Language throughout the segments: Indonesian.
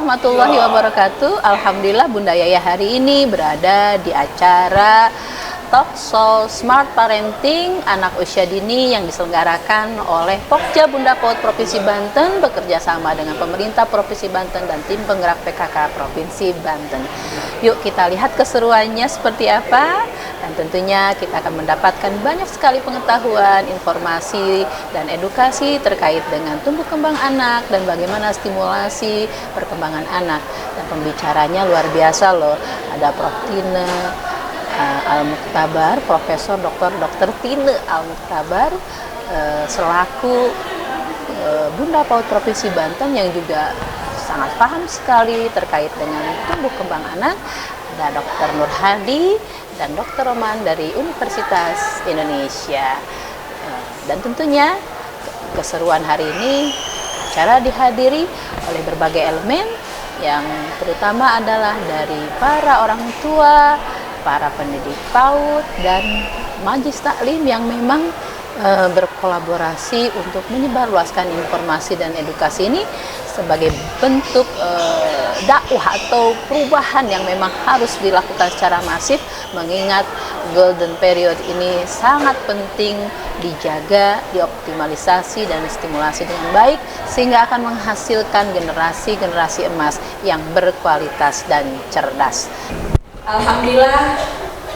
warahmatullahi wabarakatuh. Alhamdulillah Bunda Yaya hari ini berada di acara Talk Show Smart Parenting Anak Usia Dini yang diselenggarakan oleh Pokja Bunda PAUD Provinsi Banten bekerja sama dengan pemerintah Provinsi Banten dan tim penggerak PKK Provinsi Banten. Yuk kita lihat keseruannya seperti apa, dan tentunya kita akan mendapatkan banyak sekali pengetahuan, informasi, dan edukasi terkait dengan tumbuh kembang anak dan bagaimana stimulasi perkembangan anak. Dan pembicaranya luar biasa loh, ada Prof. Tine Al-Mukhtabar, Profesor Dr. Tine Al-Mukhtabar selaku Bunda PAUD Provinsi Banten yang juga sangat paham sekali terkait dengan tumbuh kembang anak. Ada Dr. Nur Hadi dan Dr. Roman dari Universitas Indonesia. Dan tentunya keseruan hari ini acara dihadiri oleh berbagai elemen yang terutama adalah dari para orang tua, para pendidik PAUD, dan Majelis Taklim yang memang berkolaborasi untuk menyebarluaskan informasi dan edukasi ini sebagai bentuk dakwah atau perubahan yang memang harus dilakukan secara masif, mengingat golden period ini sangat penting dijaga, dioptimalisasi dan stimulasi dengan baik sehingga akan menghasilkan generasi emas yang berkualitas dan cerdas. Alhamdulillah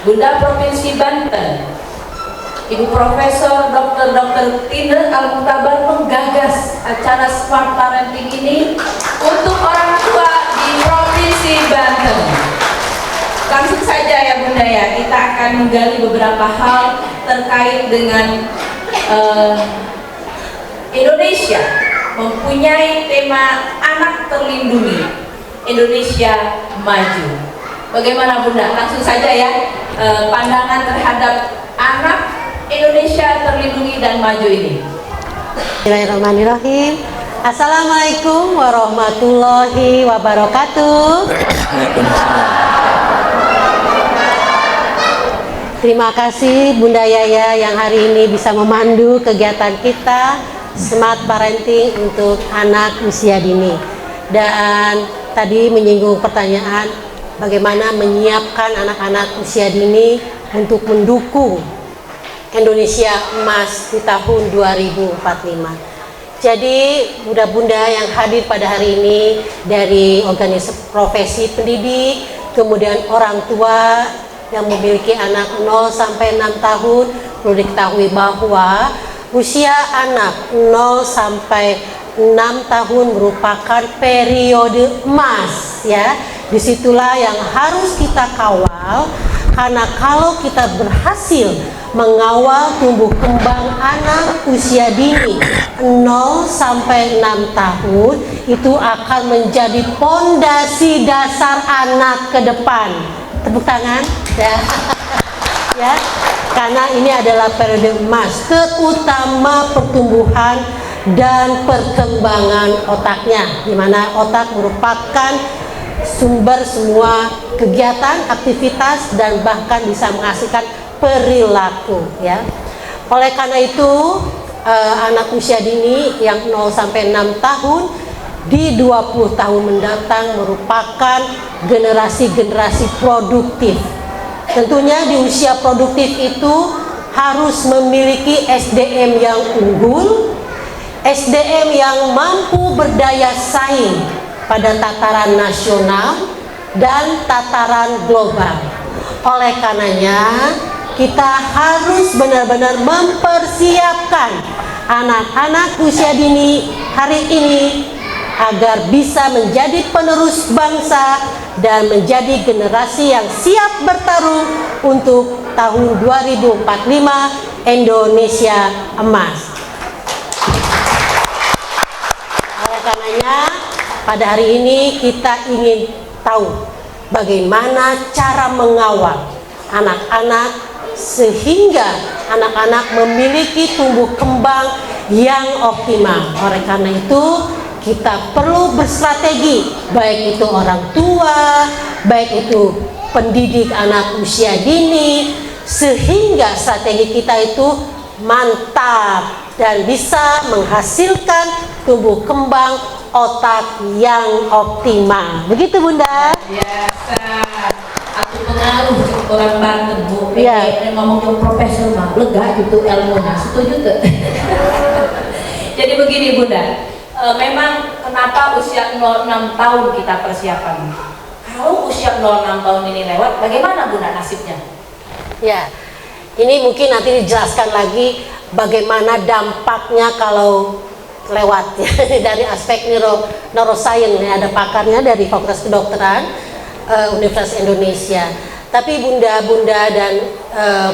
Bunda Provinsi Banten Ibu Profesor Dr. Tine Al-Mukhtabar menggagas acara Smart Parenting ini untuk orang tua di Provinsi Banten. Langsung saja ya Bunda ya, kita akan menggali beberapa hal terkait dengan Indonesia mempunyai tema anak terlindungi, Indonesia maju. Bagaimana Bunda? Langsung saja ya, pandangan terhadap anak Indonesia terlindungi dan maju ini. Bismillahirrahmanirrahim. Assalamualaikum warahmatullahi wabarakatuh. Terima kasih Bunda Yaya yang hari ini bisa memandu kegiatan kita Smart Parenting untuk anak usia dini. Dan tadi menyinggung pertanyaan bagaimana menyiapkan anak-anak usia dini untuk mendukung Indonesia emas di tahun 2045. Jadi bunda-bunda yang hadir pada hari ini dari organisasi profesi pendidik, kemudian orang tua yang memiliki anak 0 sampai 6 tahun, perlu diketahui bahwa usia anak 0 sampai 6 tahun merupakan periode emas ya. Disitulah yang harus kita kawal, karena kalau kita berhasil mengawal tumbuh kembang anak usia dini 0 sampai 6 tahun, itu akan menjadi pondasi dasar anak ke depan. Tepuk tangan ya. Ya, karena ini adalah periode emas, terutama pertumbuhan dan perkembangan otaknya, di mana otak merupakan sumber semua kegiatan, aktivitas, dan bahkan bisa menghasilkan perilaku ya. Oleh karena itu anak usia dini yang 0 sampai 6 tahun di 20 tahun mendatang merupakan generasi-generasi produktif. Tentunya di usia produktif itu harus memiliki SDM yang unggul, SDM yang mampu berdaya saing pada tataran nasional dan tataran global. Oleh karenanya kita harus benar-benar mempersiapkan anak-anak usia dini hari ini agar bisa menjadi penerus bangsa dan menjadi generasi yang siap bertarung untuk tahun 2045 Indonesia emas. Oleh karenanya pada hari ini kita ingin tahu bagaimana cara mengawal anak-anak sehingga anak-anak memiliki tumbuh kembang yang optimal. Oleh karena itu kita perlu berstrategi, baik itu orang tua, baik itu pendidik anak usia dini, sehingga strategi kita itu mantap dan bisa menghasilkan tumbuh kembang otak yang optimal. Begitu Bunda? Biasa. Aku pengaruh orang Banten, Bu. Iya. Ngomong ke profesor mah lega gitu ilmunya. Setuju tuh. Jadi begini Bunda, memang kenapa usia 06 tahun kita persiapan? Kalau usia 06 tahun ini lewat, bagaimana Bunda nasibnya? Ya, ini mungkin nanti dijelaskan lagi bagaimana dampaknya kalau lewat ya, dari aspek neuroscience ya, ada pakarnya dari Fakultas Kedokteran Universitas Indonesia. Tapi bunda-bunda dan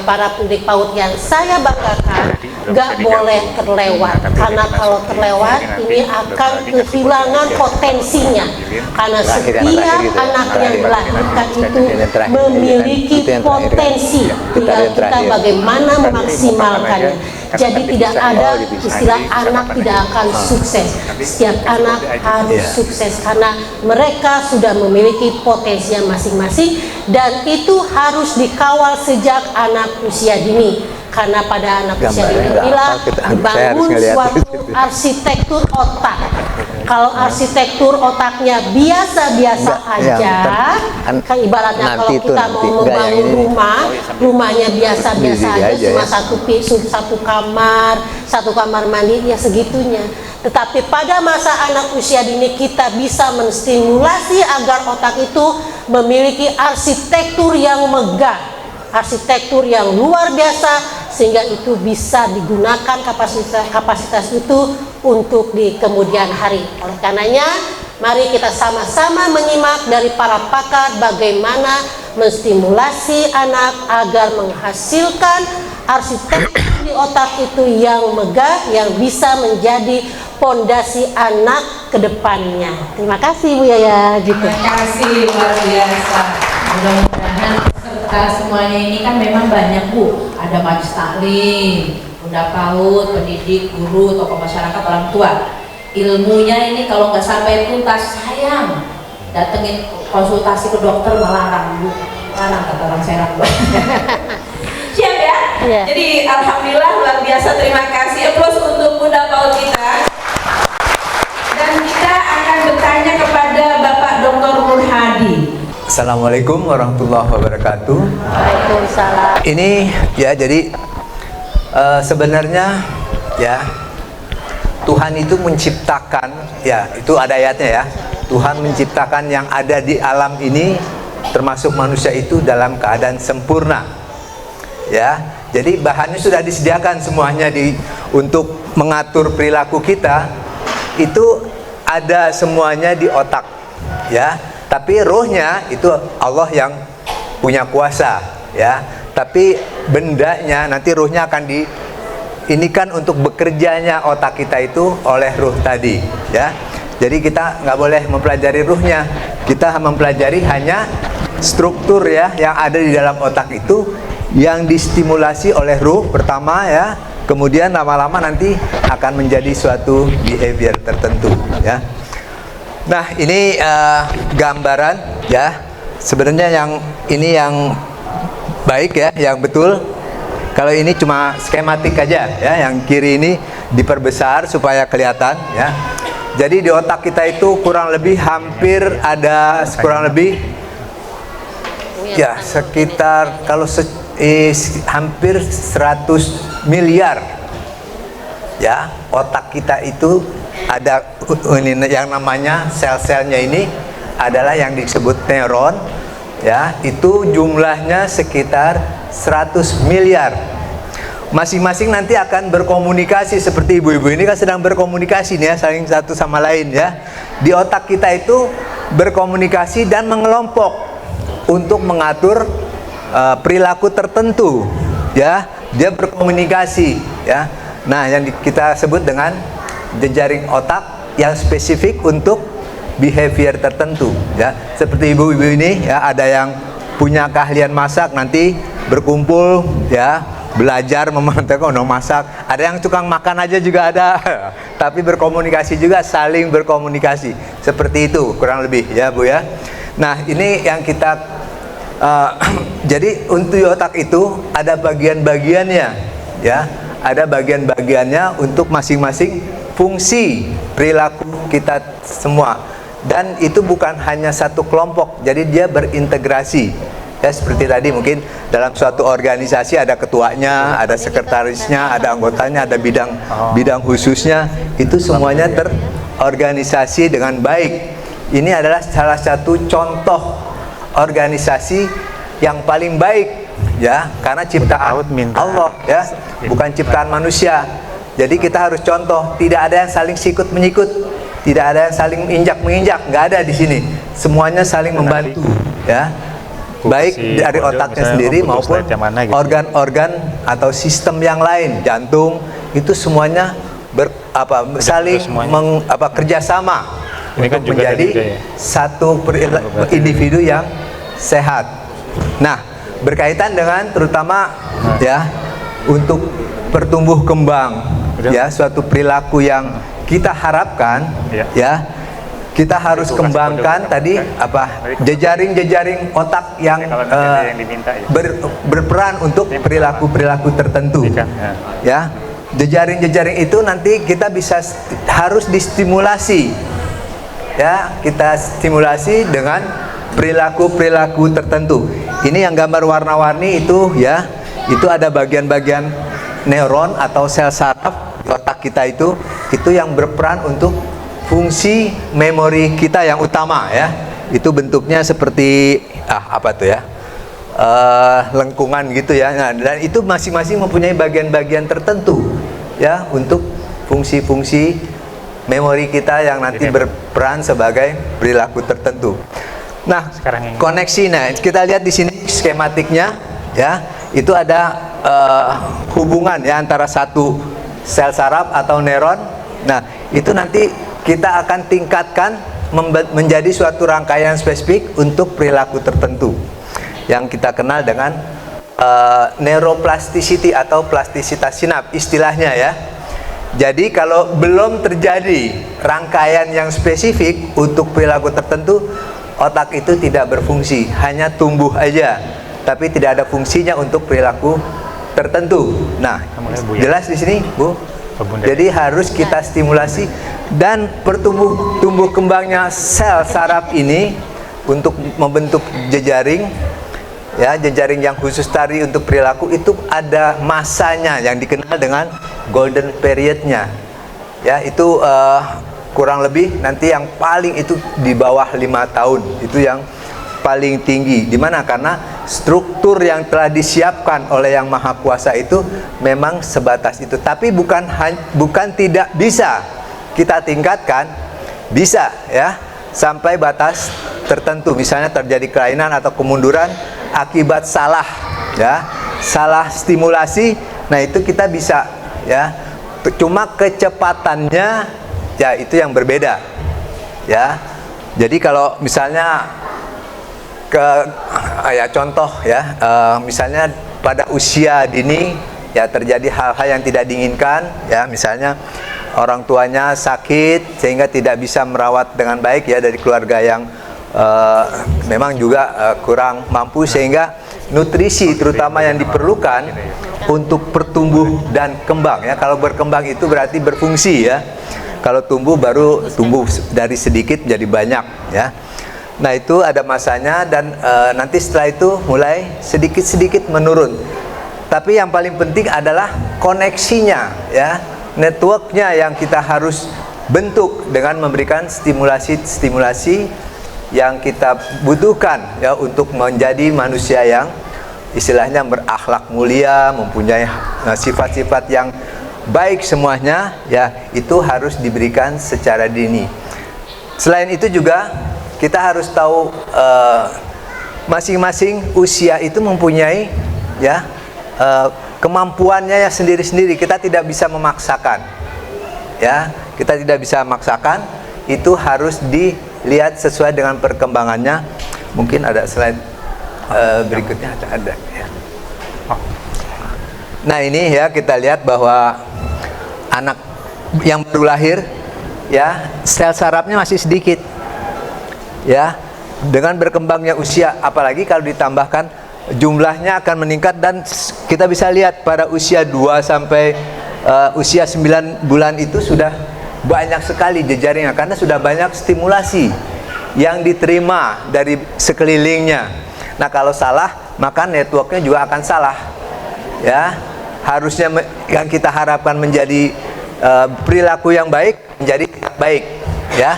para pendidik PAUD yang saya banggakan nggak boleh terlewat, karena kalau terlewat ini akan kehilangan potensinya, karena setiap anak yang dilahirkan itu memiliki potensi, tinggal kita bagaimana memaksimalkannya. Jadi tidak ada istilah anak tidak akan sukses. Setiap anak harus sukses karena mereka sudah memiliki potensinya masing-masing, dan itu harus dikawal sejak anak usia dini. Karena pada anak usia dini inilah dibangun suatu arsitektur otak. Kalau arsitektur otaknya biasa-biasa aja, kan ibaratnya kalau kita mau membangun rumahnya biasa-biasa aja, cuma satu kamar mandi, ya segitunya. Tetapi pada masa anak usia dini kita bisa menstimulasi agar otak itu memiliki arsitektur yang megah, arsitektur yang luar biasa, sehingga itu bisa digunakan kapasitas itu untuk di kemudian hari. Oleh karenanya, mari kita sama-sama menyimak dari para pakar bagaimana menstimulasi anak agar menghasilkan arsitektur di otak itu yang megah, yang bisa menjadi pondasi anak ke depannya. Terima kasih Bu Yaya. Terima kasih, luar biasa. Mudah-mudahan peserta semuanya ini kan memang banyak Bu. Ada majelis taklim, bunda PAUD, pendidik, guru, tokoh masyarakat, orang tua. Ilmunya ini kalau nggak sampai tuntas, sayang. Datengin konsultasi ke dokter melarang Bu. Larang kata orang Serang Bu. Siap ya? Yeah. Jadi alhamdulillah luar biasa, terima kasih. Aplaus untuk bunda PAUD kita. Dan kita akan bertanya kepada Bapak Dr. Nur Hadi. Assalamualaikum warahmatullahi wabarakatuh. Waalaikumsalam. Ini ya, jadi sebenarnya ya Tuhan itu menciptakan, ya itu ada ayatnya ya, Tuhan menciptakan yang ada di alam ini termasuk manusia itu dalam keadaan sempurna ya. Jadi bahannya sudah disediakan semuanya untuk mengatur perilaku kita, itu ada semuanya di otak ya. Tapi rohnya itu Allah yang punya kuasa ya. Tapi bendanya nanti rohnya akan ini kan untuk bekerjanya otak kita itu oleh ruh tadi ya. Jadi kita nggak boleh mempelajari ruhnya, kita mempelajari hanya struktur ya yang ada di dalam otak itu yang distimulasi oleh ruh pertama ya. Kemudian lama-lama nanti akan menjadi suatu behavior tertentu ya. Nah ini gambaran ya, sebenarnya yang ini yang baik ya, yang betul. Kalau ini cuma skematik aja ya, yang kiri ini diperbesar supaya kelihatan ya. Jadi di otak kita itu kurang lebih hampir ada kurang lebih ya sekitar kalau hampir 100 miliar ya. Otak kita itu ada ini yang namanya sel-selnya ini adalah yang disebut neuron ya, itu jumlahnya sekitar 100 miliar. Masing-masing nanti akan berkomunikasi seperti ibu-ibu ini kan sedang berkomunikasi nih ya, saling satu sama lain ya. Di otak kita itu berkomunikasi dan mengelompok untuk mengatur perilaku tertentu ya. Dia berkomunikasi ya. Nah, yang kita sebut dengan jejaring otak yang spesifik untuk behavior tertentu ya. Seperti ibu-ibu ini ya, ada yang punya keahlian masak, nanti berkumpul ya, belajar memantau masak. Ada yang tukang makan aja juga ada. Tapi berkomunikasi juga, saling berkomunikasi. Seperti itu kurang lebih ya Bu ya. Nah, ini yang kita jadi untuk otak itu ada bagian-bagiannya ya. Ada bagian-bagiannya untuk masing-masing fungsi perilaku kita semua, dan itu bukan hanya satu kelompok, jadi dia berintegrasi ya, seperti tadi mungkin dalam suatu organisasi ada ketuanya, ada sekretarisnya, ada anggotanya, ada bidang khususnya, itu semuanya terorganisasi dengan baik. Ini adalah salah satu contoh organisasi yang paling baik ya, karena ciptaan Allah ya, bukan ciptaan manusia. Jadi kita harus contoh, tidak ada yang saling sikut menyikut, tidak ada yang saling injak-menginjak, nggak ada di sini. Semuanya saling membantu ya, baik dari otaknya sendiri maupun organ-organ atau sistem yang lain, jantung, itu semuanya saling kerjasama untuk menjadi satu individu yang sehat. Nah, berkaitan dengan terutama ya untuk pertumbuh kembang ya, suatu perilaku yang kita harapkan ya, kita harus kembangkan tadi jejaring-jejaring otak yang berperan untuk perilaku-perilaku tertentu ya. Jejaring-jejaring itu nanti kita harus distimulasi ya, kita stimulasi dengan perilaku-perilaku tertentu. Ini yang gambar warna-warni itu ya, itu ada bagian-bagian neuron atau sel saraf di otak kita, itu yang berperan untuk fungsi memori kita yang utama ya. Itu bentuknya seperti lengkungan gitu ya. Nah, dan itu masing-masing mempunyai bagian-bagian tertentu ya untuk fungsi-fungsi memori kita yang nanti berperan sebagai perilaku tertentu. Nah, koneksi, nah kita lihat di sini skematiknya ya, itu ada hubungan ya antara satu sel saraf atau neuron. Nah, itu nanti kita akan tingkatkan menjadi suatu rangkaian spesifik untuk perilaku tertentu yang kita kenal dengan neuroplasticity atau plastisitas sinap istilahnya ya. Jadi kalau belum terjadi rangkaian yang spesifik untuk perilaku tertentu, otak itu tidak berfungsi, hanya tumbuh aja, tapi tidak ada fungsinya untuk perilaku tertentu. Nah, jelas di sini, Bu. Jadi harus kita stimulasi, dan tumbuh kembangnya sel saraf ini untuk membentuk jejaring ya, jejaring yang khusus tadi untuk perilaku, itu ada masanya yang dikenal dengan golden periodnya ya. Itu kurang lebih nanti yang paling itu di bawah 5 tahun, itu yang paling tinggi. Dimana? Karena struktur yang telah disiapkan oleh Yang Maha Kuasa itu memang sebatas itu. Tapi bukan tidak bisa kita tingkatkan, bisa ya, sampai batas tertentu. Misalnya terjadi kelainan atau kemunduran akibat salah ya, salah stimulasi. Nah, itu kita bisa ya. Cuma kecepatannya ya itu yang berbeda ya. Jadi kalau misalnya contoh ya, misalnya pada usia dini ya terjadi hal-hal yang tidak diinginkan ya, misalnya orang tuanya sakit sehingga tidak bisa merawat dengan baik ya, dari keluarga yang memang juga kurang mampu, sehingga nutrisi terutama yang diperlukan untuk bertumbuh dan kembang ya. Kalau berkembang itu berarti berfungsi ya. Kalau tumbuh baru tumbuh dari sedikit jadi banyak ya. Nah, itu ada masanya, dan nanti setelah itu mulai sedikit-sedikit menurun. Tapi yang paling penting adalah koneksinya ya, networknya yang kita harus bentuk dengan memberikan stimulasi yang kita butuhkan ya untuk menjadi manusia yang istilahnya berakhlak mulia, mempunyai sifat-sifat yang baik semuanya ya. Itu harus diberikan secara dini. Selain itu juga kita harus tahu masing-masing usia itu mempunyai ya kemampuannya ya sendiri-sendiri. Kita tidak bisa memaksakan ya, kita tidak bisa memaksakan. Itu harus dilihat sesuai dengan perkembangannya. Mungkin ada slide berikutnya ada ya. Nah, ini ya kita lihat bahwa anak yang baru lahir ya, sel sarafnya masih sedikit ya. Dengan berkembangnya usia, apalagi kalau ditambahkan, jumlahnya akan meningkat, dan kita bisa lihat pada usia 2 sampai usia 9 bulan itu sudah banyak sekali jejaringnya karena sudah banyak stimulasi yang diterima dari sekelilingnya. Nah, kalau salah, maka networknya juga akan salah. Ya, harusnya yang kita harapkan menjadi perilaku yang baik menjadi baik. Ya,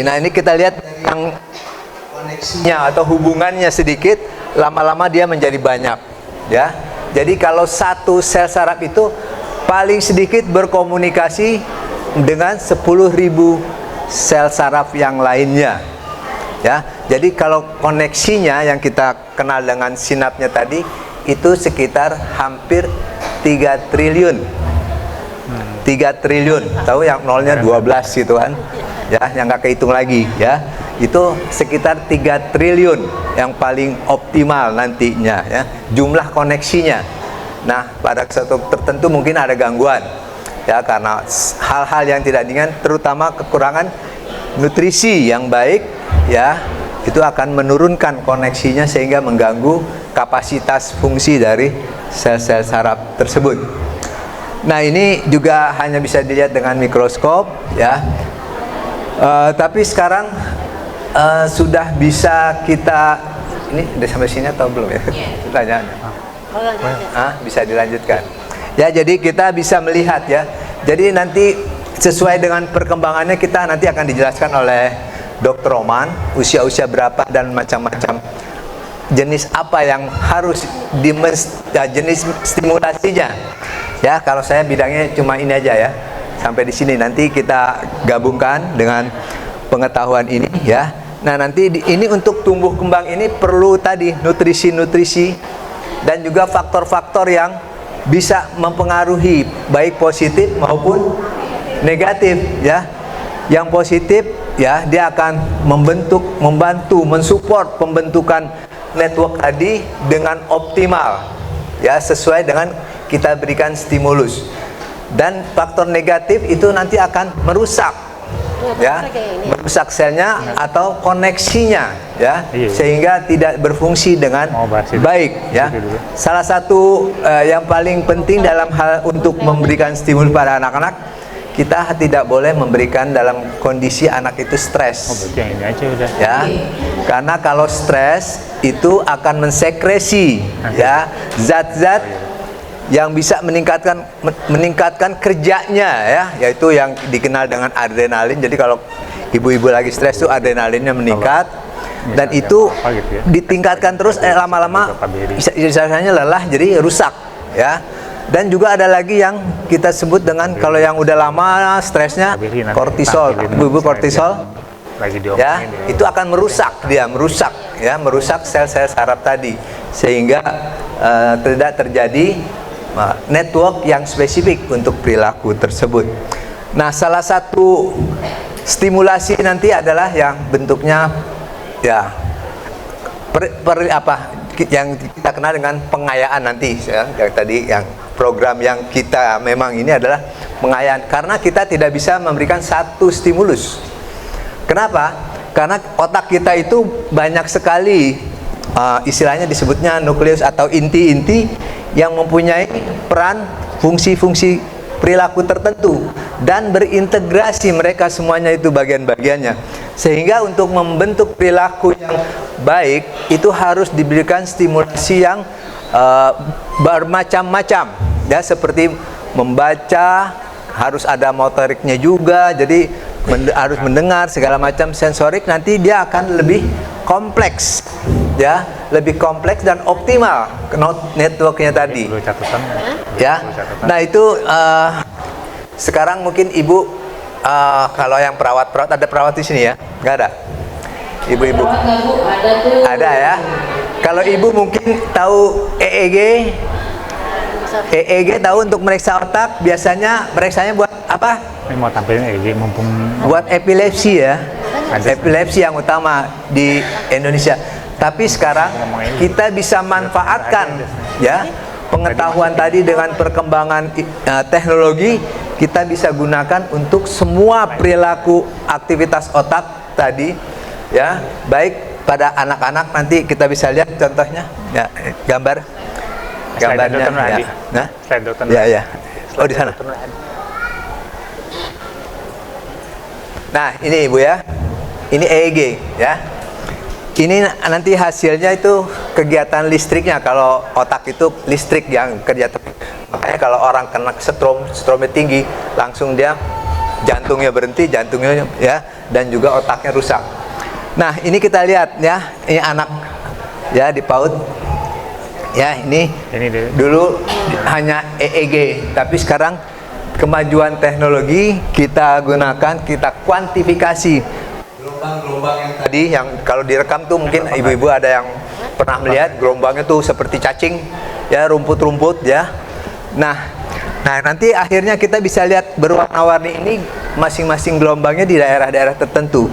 nah ini kita lihat yang koneksinya atau hubungannya sedikit, lama-lama dia menjadi banyak. Ya, jadi kalau satu sel saraf itu paling sedikit berkomunikasi dengan 10.000 sel saraf yang lainnya. Ya, jadi kalau koneksinya yang kita kenal dengan sinapsnya tadi itu sekitar hampir 3 triliun. 3 triliun. Tahu yang nolnya 12 gitu kan? Ya, yang nggak kehitung lagi ya. Itu sekitar 3 triliun yang paling optimal nantinya ya, jumlah koneksinya. Nah, pada satu tertentu mungkin ada gangguan. Ya, karena hal-hal yang tidak ringan, terutama kekurangan nutrisi yang baik, ya, itu akan menurunkan koneksinya sehingga mengganggu kapasitas fungsi dari sel-sel saraf tersebut. Nah, ini juga hanya bisa dilihat dengan mikroskop, ya. Tapi sekarang sudah bisa kita, ini udah sampai sini atau belum ya? Pertanyaannya. Bisa dilanjutkan. Ya, jadi kita bisa melihat ya. Jadi nanti sesuai dengan perkembangannya kita nanti akan dijelaskan oleh Dr. Roman usia-usia berapa dan macam-macam jenis apa yang harus jenis stimulasinya. Ya, kalau saya bidangnya cuma ini aja ya. Sampai di sini nanti kita gabungkan dengan pengetahuan ini ya. Nah, nanti ini untuk tumbuh kembang ini perlu tadi nutrisi-nutrisi dan juga faktor-faktor yang bisa mempengaruhi baik positif maupun negatif ya. Yang positif ya, dia akan membantu, mensupport pembentukan network tadi dengan optimal ya, sesuai dengan kita berikan stimulus. Dan faktor negatif itu nanti akan merusak ya, merusak selnya atau koneksinya ya, sehingga tidak berfungsi dengan baik ya. Salah satu yang paling penting dalam hal untuk memberikan stimulus pada anak-anak, kita tidak boleh memberikan dalam kondisi anak itu stres ya, karena kalau stres itu akan mensekresi ya zat-zat yang bisa meningkatkan kerjanya ya, yaitu yang dikenal dengan adrenalin. Jadi kalau ibu-ibu lagi stres itu adrenalinnya meningkat dan itu ditingkatkan terus, lama-lama biasanya lelah jadi rusak ya. Dan juga ada lagi yang kita sebut dengan, kalau yang udah lama stresnya, kortisol, ibu-ibu kortisol ya, itu akan merusak sel-sel saraf tadi sehingga tidak terjadi network yang spesifik untuk perilaku tersebut. Nah, salah satu stimulasi nanti adalah yang bentuknya ya yang kita kenal dengan pengayaan nanti ya, yang tadi yang program yang kita memang ini adalah pengayaan, karena kita tidak bisa memberikan satu stimulus. Kenapa? Karena otak kita itu banyak sekali istilahnya disebutnya nukleus atau inti-inti yang mempunyai peran fungsi-fungsi perilaku tertentu dan berintegrasi mereka semuanya itu bagian-bagiannya, sehingga untuk membentuk perilaku yang baik itu harus diberikan stimulasi yang bermacam-macam ya, seperti membaca harus ada motoriknya juga, jadi harus mendengar segala macam sensorik, nanti dia akan lebih kompleks ya, lebih kompleks dan optimal networknya tadi ya. Nah, itu sekarang mungkin ibu kalau yang perawat ada perawat di sini ya, nggak ada ibu-ibu? Ada ya. Kalau ibu mungkin tahu EEG tahu untuk meriksa otak, biasanya meriksanya buat apa? Ini mau tampilin EEG mumpung buat epilepsi ya, epilepsi yang utama di Indonesia. Tapi sekarang kita bisa manfaatkan ya pengetahuan tadi dengan perkembangan teknologi, kita bisa gunakan untuk semua perilaku aktivitas otak tadi ya, baik pada anak-anak. Nanti kita bisa lihat contohnya ya, gambarnya ya. Nah, ya. Oh, di sana. Nah, ini Ibu ya. Ini EEG ya. Ini nanti hasilnya itu kegiatan listriknya. Kalau otak itu listrik yang kerja. Makanya kalau orang kena stromnya tinggi, langsung dia jantungnya berhenti, jantungnya ya, dan juga otaknya rusak. Nah, ini kita lihat ya, ini anak ya di PAUD. Ya, ini dulu hanya EEG, tapi sekarang kemajuan teknologi kita gunakan, kita kuantifikasi gelombang-gelombang yang tadi, yang kalau direkam tuh mungkin ibu-ibu ada yang pernah melihat gelombangnya tuh seperti cacing ya, rumput-rumput ya. Nah nanti akhirnya kita bisa lihat berwarna-warni ini masing-masing gelombangnya di daerah-daerah tertentu,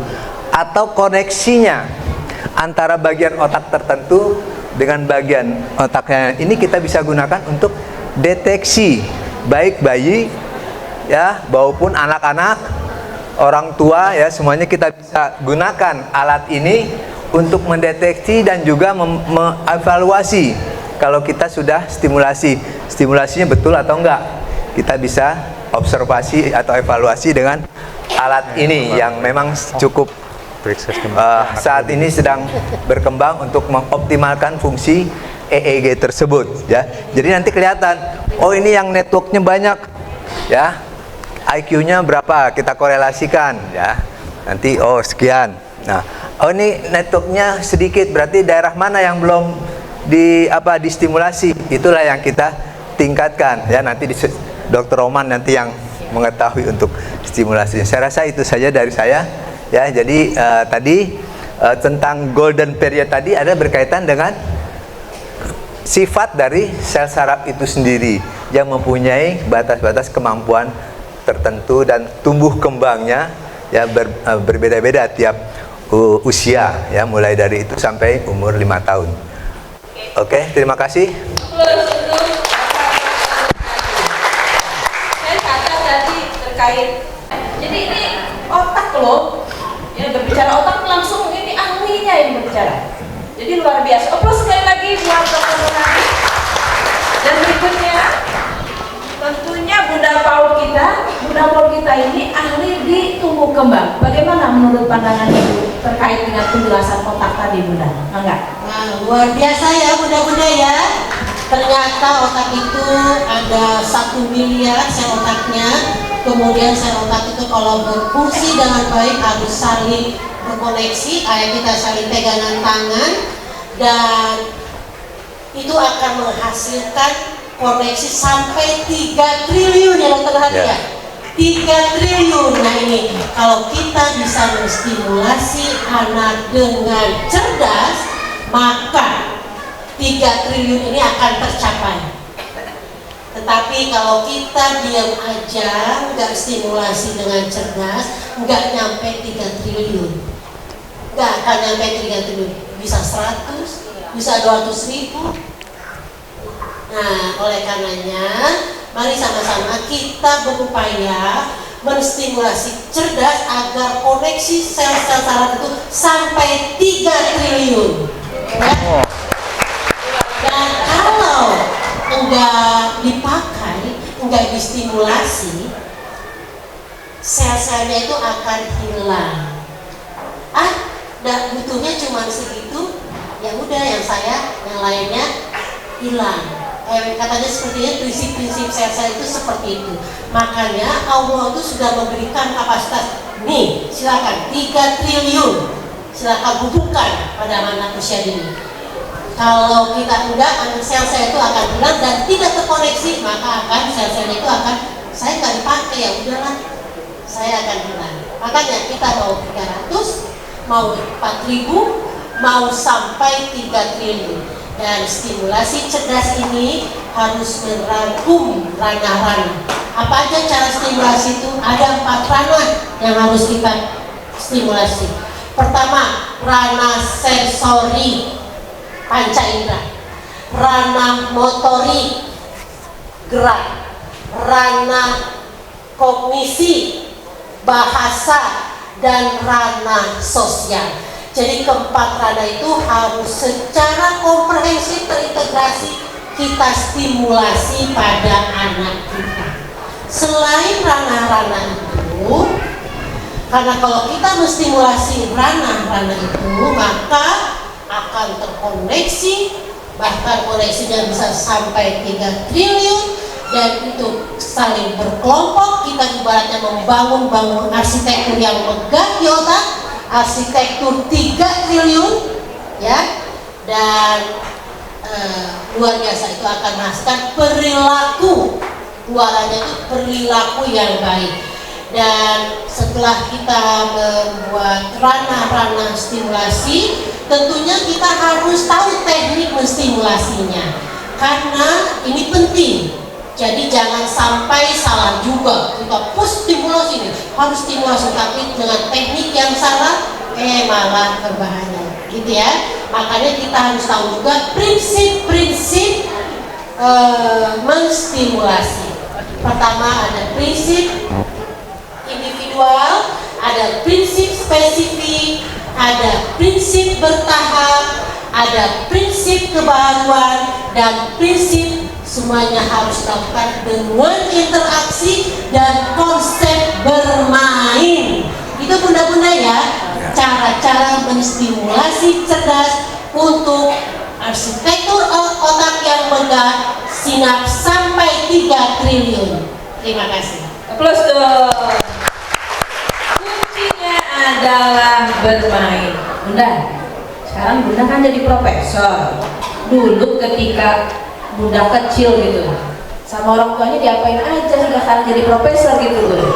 atau koneksinya antara bagian otak tertentu dengan bagian otaknya. Ini kita bisa gunakan untuk deteksi baik bayi ya maupun anak-anak, orang tua ya, semuanya kita bisa gunakan alat ini untuk mendeteksi dan juga mengevaluasi kalau kita sudah stimulasinya betul atau enggak. Kita bisa observasi atau evaluasi dengan alat ini yang memang cukup saat ini sedang berkembang untuk mengoptimalkan fungsi EEG tersebut ya. Jadi nanti kelihatan, oh ini yang networknya banyak ya, IQ-nya berapa, kita korelasikan ya. Nanti oh sekian. Nah, oh ini networknya sedikit, berarti daerah mana yang belum distimulasi, itulah yang kita tingkatkan ya. Nanti Dr. Roman nanti yang mengetahui untuk stimulasinya. Saya rasa itu saja dari saya ya. Jadi tadi tentang golden period tadi ada berkaitan dengan sifat dari sel saraf itu sendiri yang mempunyai batas-batas kemampuan tertentu dan tumbuh kembangnya ya berbeda-beda tiap usia ya, mulai dari itu sampai umur 5 tahun. Oke, terima kasih. Saya catat tadi terkait, jadi ini otak loh, ya berbicara otak langsung ini ahlinya yang berbicara. Jadi luar biasa. Aplaus sekali lagi buat Dr. Nurhadi. Dan berikutnya tentunya Bunda Paul kita ini ahli di tumbuh kembang. Bagaimana menurut pandangan Ibu terkait dengan penjelasan otak tadi, Bunda? Enggak? Nah, luar biasa ya Bunda-bunda ya. Ternyata otak itu ada 1 miliar sel otaknya. Kemudian sel otak itu kalau berfungsi dengan baik harus saling berkoneksi, kayak kita saling pegangan tangan, dan itu akan menghasilkan koneksi sampai 3 triliun ya Dr. Hadi ya. 3 triliun. Nah ini kalau kita bisa menstimulasi anak dengan cerdas, maka 3 triliun ini akan tercapai. Tetapi kalau kita diam aja, nggak stimulasi dengan cerdas, nggak nyampe 3 triliun. Nggak akan nyampe 3 triliun. Bisa 100, bisa 200 ribu. Nah, oleh karenanya, mari sama-sama kita berupaya menstimulasi cerdas agar koneksi sel-sel saraf itu sampai 3 triliun. Ya? Dan kalau enggak dipakai, enggak distimulasi, sel-selnya itu akan hilang. Butuhnya cuma segitu, ya udah yang lainnya hilang. Katanya sepertinya prinsip-prinsip sel-sel itu seperti itu. Makanya Allah itu sudah memberikan kapasitas, nih silakan 3 triliun, silakan butuhkan pada anak usia dini. Kalau kita enggak, sel-sel itu akan hilang dan tidak terkoneksi, maka akan sel-selnya itu akan, saya nggak dipakai, ya udahlah, saya akan hilang. Makanya kita mau 300, mau 4.000, mau sampai 3 triliun. Dan stimulasi cerdas ini harus merangkum ranah-ranah. Apa aja cara stimulasi itu? Ada 4 ranah yang harus kita stimulasi. Pertama, ranah sensori, panca indera, ranah motorik, gerak, ranah kognisi, bahasa, dan ranah sosial. Jadi keempat ranah itu harus secara komprehensif terintegrasi kita stimulasi pada anak kita. Selain ranah-ranah itu, Karena kalau kita menstimulasi ranah-ranah itu, maka akan terkoneksi, bahkan koneksinya bisa sampai 3 triliun, dan itu saling berkelompok. Kita ibaratnya membangun arsitektur yang megah di otak, arsitektur 3 triliun, ya, dan luar biasa. Itu akan menghasilkan perilaku, luarannya itu perilaku yang baik. Dan setelah kita membuat ranah-ranah stimulasi, tentunya kita harus tahu teknik menstimulasinya, karena ini penting. Jadi jangan sampai salah juga, kita push stimulasi ini, harus stimulasi, tapi dengan teknik yang salah, malah berbahaya, gitu ya. Makanya kita harus tahu juga prinsip-prinsip menstimulasi. Pertama ada prinsip individual, ada prinsip spesifik, ada prinsip bertahap, ada prinsip kebaruan, dan prinsip semuanya harus dilakukan dengan interaksi dan konsep bermain. Itu bunda-bunda ya, cara-cara menstimulasi cerdas untuk arsitektur otak yang megah, sinaps sampai 3 triliun. Terima kasih. Plus dong. Kuncinya adalah bermain. Bunda, sekarang Bunda kan jadi profesor. Dulu ketika Bunda kecil gitu, sama orang tuanya diapain aja hingga sekarang jadi profesor gitu.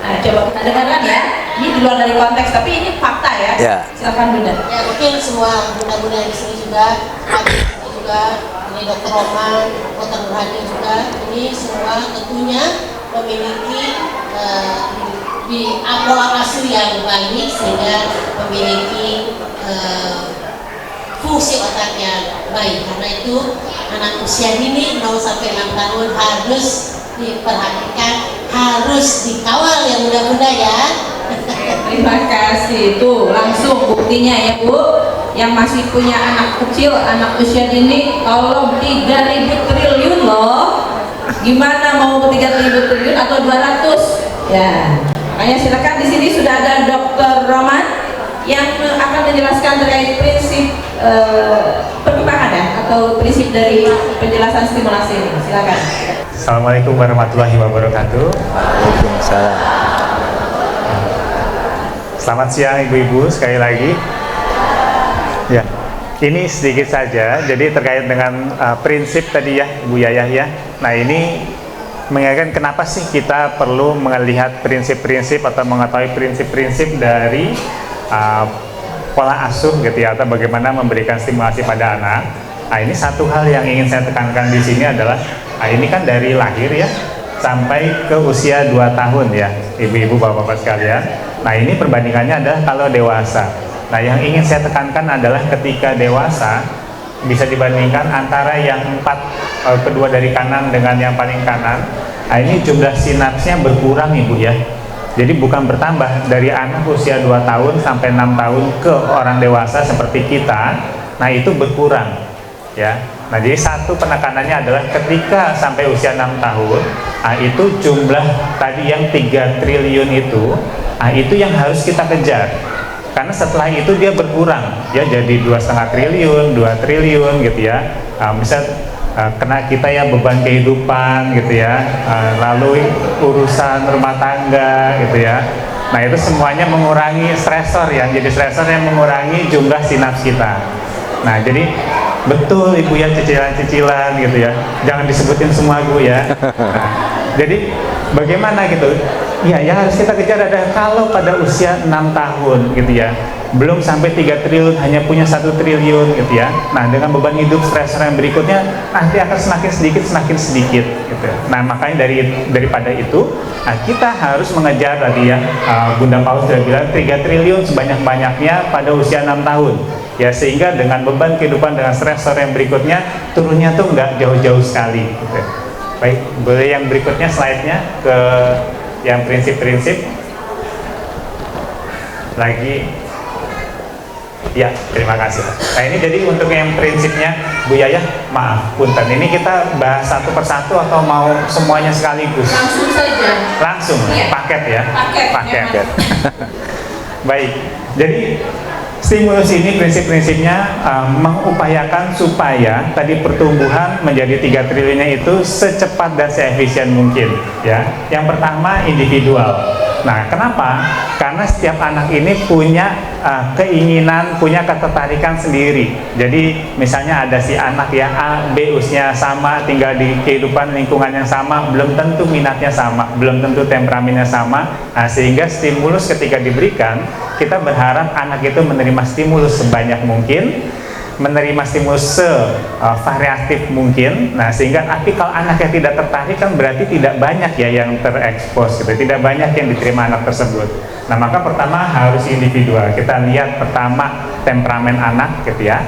Nah, coba kita dengarkan ya. Ini di luar dari konteks, tapi ini fakta ya. Ya. Silakan Bunda. Ya, mungkin semua bunda-bunda di sini juga, ini Dokter Roman, Dokter Nurhadi juga, ini semua tentunya memiliki di pola asuh yang baik, sehingga memiliki fungsi otak yang baik. Karena itu anak usia dini 0 sampai 6 tahun harus diperhatikan, harus dikawal ya bunda-bunda ya. Terima kasih. Tuh langsung buktinya ya Bu, yang masih punya anak kecil, anak usia dini, tolong 3.000 triliun loh. Gimana mau 3.000 triliun atau 200? Ya, makanya silakan. Di sini sudah ada Dokter Roman yang akan menjelaskan terkait prinsip perkembangan ya, atau prinsip dari penjelasan stimulasi ini. Silakan. Assalamualaikum warahmatullahi wabarakatuh. Waalaikumsalam. Selamat siang ibu-ibu sekali lagi. Ya, ini sedikit saja. Jadi terkait dengan prinsip tadi ya, Bu Yayah ya. Nah ini mengingatkan kenapa sih kita perlu melihat prinsip-prinsip atau mengetahui prinsip-prinsip dari pola asuh gitu ya, atau bagaimana memberikan stimulasi pada anak. Nah ini satu hal yang ingin saya tekankan di sini adalah, ini kan dari lahir ya sampai ke usia 2 tahun ya, ibu-ibu bapak-bapak sekalian. Nah ini perbandingannya adalah kalau dewasa. Nah yang ingin saya tekankan adalah ketika dewasa bisa dibandingkan antara yang 4 kedua dari kanan dengan yang paling kanan. Nah ini jumlah sinapsnya berkurang ibu ya. Jadi bukan bertambah dari anak usia 2 tahun sampai 6 tahun ke orang dewasa seperti kita. Nah itu berkurang ya. Nah jadi satu penekanannya adalah ketika sampai usia 6 tahun, nah itu jumlah tadi yang 3 triliun itu, nah itu yang harus kita kejar. Karena setelah itu dia berkurang, ya jadi 2,5 triliun, 2 triliun gitu ya. Misal kena kita ya beban kehidupan gitu ya, lalu urusan rumah tangga gitu ya. Nah itu semuanya mengurangi stresor ya, jadi stresor yang mengurangi jumlah sinaps kita. Nah jadi betul ibu ya, cicilan-cicilan gitu ya, jangan disebutin semua Bu ya. Nah, jadi bagaimana gitu ya, yang harus kita kejar adalah kalau pada usia 6 tahun gitu ya, belum sampai 3 triliun, hanya punya 1 triliun gitu ya. Nah dengan beban hidup stresor yang berikutnya nanti akan semakin sedikit gitu. Nah makanya daripada itu, nah, kita harus mengejar tadi ya, Bunda Paus sudah bilang 3 triliun sebanyak-banyaknya pada usia 6 tahun ya, sehingga dengan beban kehidupan dengan stresor yang berikutnya turunnya tuh nggak jauh-jauh sekali gitu. Baik, boleh yang berikutnya slide-nya ke yang prinsip-prinsip lagi ya, terima kasih. Nah ini jadi untuk yang prinsipnya Bu Yayah, maaf punten, ini kita bahas satu persatu atau mau semuanya sekaligus? Langsung saja. Langsung, Iya. Pak paket ya. Paket. Baik, jadi stimulus ini prinsip-prinsipnya mengupayakan supaya tadi pertumbuhan menjadi 3 triliunnya itu secepat dan seefisien mungkin ya. Yang pertama individual. Nah, kenapa? Karena setiap anak ini punya keinginan, punya ketertarikan sendiri. Jadi misalnya ada si anak ya A, B usia sama, tinggal di kehidupan lingkungan yang sama, belum tentu minatnya sama, belum tentu temperamennya sama. Nah, sehingga stimulus ketika diberikan, kita berharap anak itu menerima stimulus sebanyak mungkin, menerima stimulus variatif mungkin. Nah, sehingga tapi kalau anaknya tidak tertarik kan berarti tidak banyak ya yang terekspos gitu, tidak banyak yang diterima anak tersebut. Nah, maka pertama harus individual. Kita lihat pertama temperamen anak gitu ya,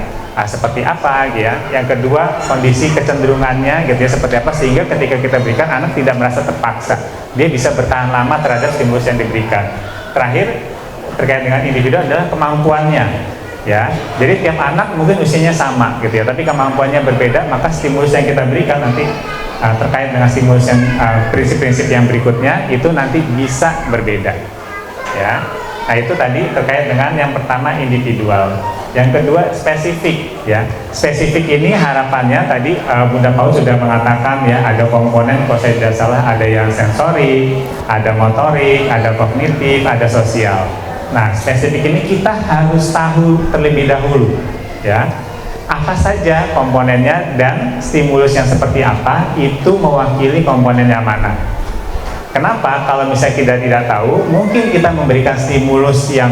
seperti apa gitu ya. Yang kedua kondisi kecenderungannya gitu ya seperti apa, sehingga ketika kita berikan anak tidak merasa terpaksa, dia bisa bertahan lama terhadap stimulus yang diberikan. Terakhir terkait dengan individu adalah kemampuannya. Ya, jadi tiap anak mungkin usianya sama gitu ya, tapi kemampuannya berbeda, maka stimulus yang kita berikan nanti terkait dengan stimulus yang prinsip-prinsip yang berikutnya itu nanti bisa berbeda. Ya, nah itu tadi terkait dengan yang pertama individual, yang kedua spesifik. Ya, spesifik ini harapannya tadi Bunda Paus sudah mengatakan ya, ada komponen kalau saya tidak salah ada yang sensori, ada motorik, ada kognitif, ada sosial. Nah, spesifik ini kita harus tahu terlebih dahulu ya, apa saja komponennya dan stimulus yang seperti apa itu mewakili komponen yang mana. Kenapa? Kalau misalnya kita tidak tahu, mungkin kita memberikan stimulus yang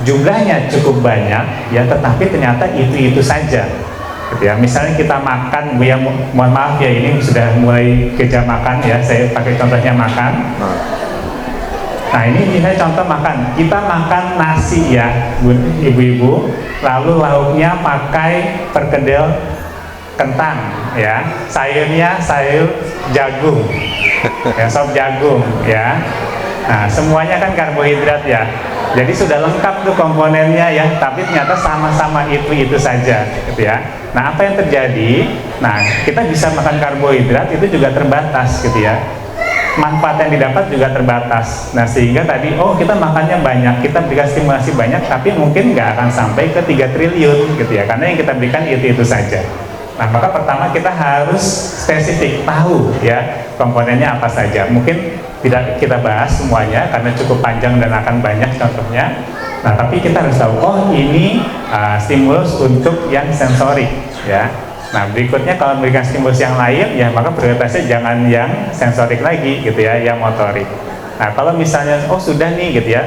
jumlahnya cukup banyak ya, tetapi ternyata itu saja gitu ya. Misalnya kita makan, Bu ya, mohon maaf ya, ini sudah mulai keja makan ya, saya pakai contohnya makan. Nah, ini misalnya contoh makan, kita makan nasi ya ibu-ibu, lalu lauknya pakai perkedel kentang ya, sayurnya sayur jagung ya, sop jagung ya. Nah, semuanya kan karbohidrat ya, jadi sudah lengkap tuh komponennya ya, tapi ternyata sama-sama itu saja gitu ya. Nah, apa yang terjadi? Nah, kita bisa makan karbohidrat itu juga terbatas gitu ya, manfaat yang didapat juga terbatas. Nah, sehingga tadi kita makannya banyak, kita berikan stimulasi banyak, tapi mungkin nggak akan sampai ke 3 triliun gitu ya, karena yang kita berikan itu saja. Nah, maka pertama kita harus spesifik, tahu ya komponennya apa saja. Mungkin tidak kita bahas semuanya karena cukup panjang dan akan banyak contohnya. Nah, tapi kita harus tahu ini stimulus untuk yang sensorik ya. Nah, berikutnya kalau memberikan stimulus yang lain ya, maka prioritasnya jangan yang sensorik lagi gitu ya, yang motorik. Nah, kalau misalnya sudah nih gitu ya,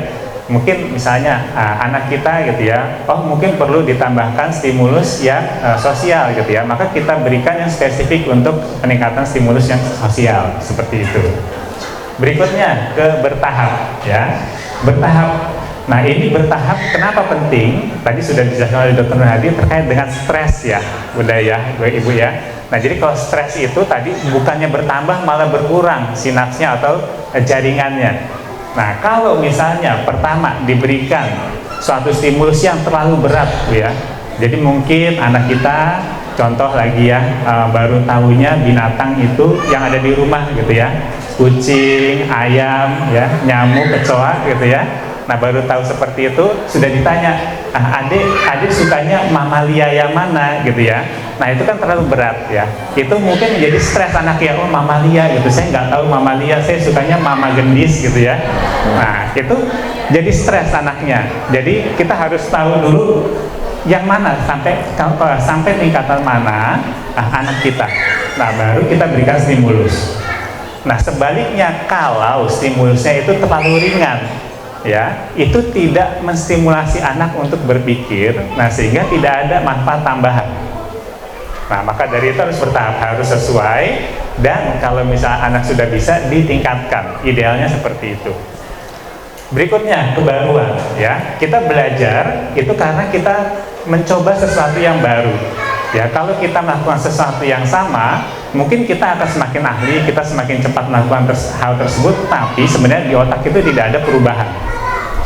mungkin misalnya anak kita gitu ya, mungkin perlu ditambahkan stimulus yang sosial gitu ya, maka kita berikan yang spesifik untuk peningkatan stimulus yang sosial seperti itu. Berikutnya ke bertahap ya, bertahap. Nah, ini bertahap kenapa penting? Tadi sudah dijelaskan oleh Dr. Nurhadi terkait dengan stres ya, Bunda ya, Ibu ya. Nah, jadi kalau stres itu tadi bukannya bertambah malah berkurang sinapsnya atau jaringannya. Nah, kalau misalnya pertama diberikan suatu stimulus yang terlalu berat ya, jadi mungkin anak kita contoh lagi ya, baru tahunya binatang itu yang ada di rumah gitu ya, kucing, ayam ya, nyamuk, kecoa gitu ya. Nah, baru tahu seperti itu sudah ditanya, adik sukanya mamalia yang mana gitu ya. Nah, itu kan terlalu berat ya, itu mungkin menjadi stres anak ya, mamalia gitu, saya nggak tahu mamalia, saya sukanya mama gendis gitu ya. Nah, itu jadi stres anaknya. Jadi kita harus tahu dulu yang mana, sampai tingkatan mana anak kita. Nah, baru kita berikan stimulus. Nah, sebaliknya kalau stimulusnya itu terlalu ringan ya, itu tidak menstimulasi anak untuk berpikir, nah sehingga tidak ada manfaat tambahan. Nah, maka dari itu harus bertahap, harus sesuai, dan kalau misalnya anak sudah bisa ditingkatkan, idealnya seperti itu. Berikutnya kebaruan ya, kita belajar itu karena kita mencoba sesuatu yang baru ya. Kalau kita melakukan sesuatu yang sama, mungkin kita akan semakin ahli, kita semakin cepat melakukan hal tersebut, tapi sebenarnya di otak itu tidak ada perubahan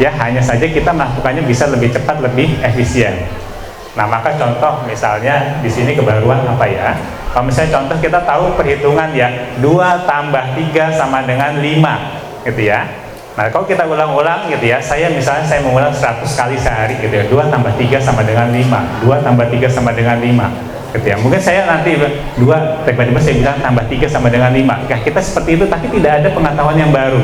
ya, hanya saja kita melakukannya bisa lebih cepat, lebih efisien. Nah, maka contoh misalnya di sini kebaruan apa ya, kalau misalnya contoh kita tahu perhitungan ya, 2 tambah 3 sama dengan 5 gitu ya. Nah, kalau kita ulang-ulang gitu ya, misalnya saya mengulang 100 kali sehari gitu ya, 2 tambah 3 sama dengan 5, 2 tambah 3 sama dengan 5 gitu ya. Mungkin saya nanti 2, tiba-tiba saya bilang tambah 3 sama dengan 5. Ya, kita seperti itu, tapi tidak ada pengetahuan yang baru.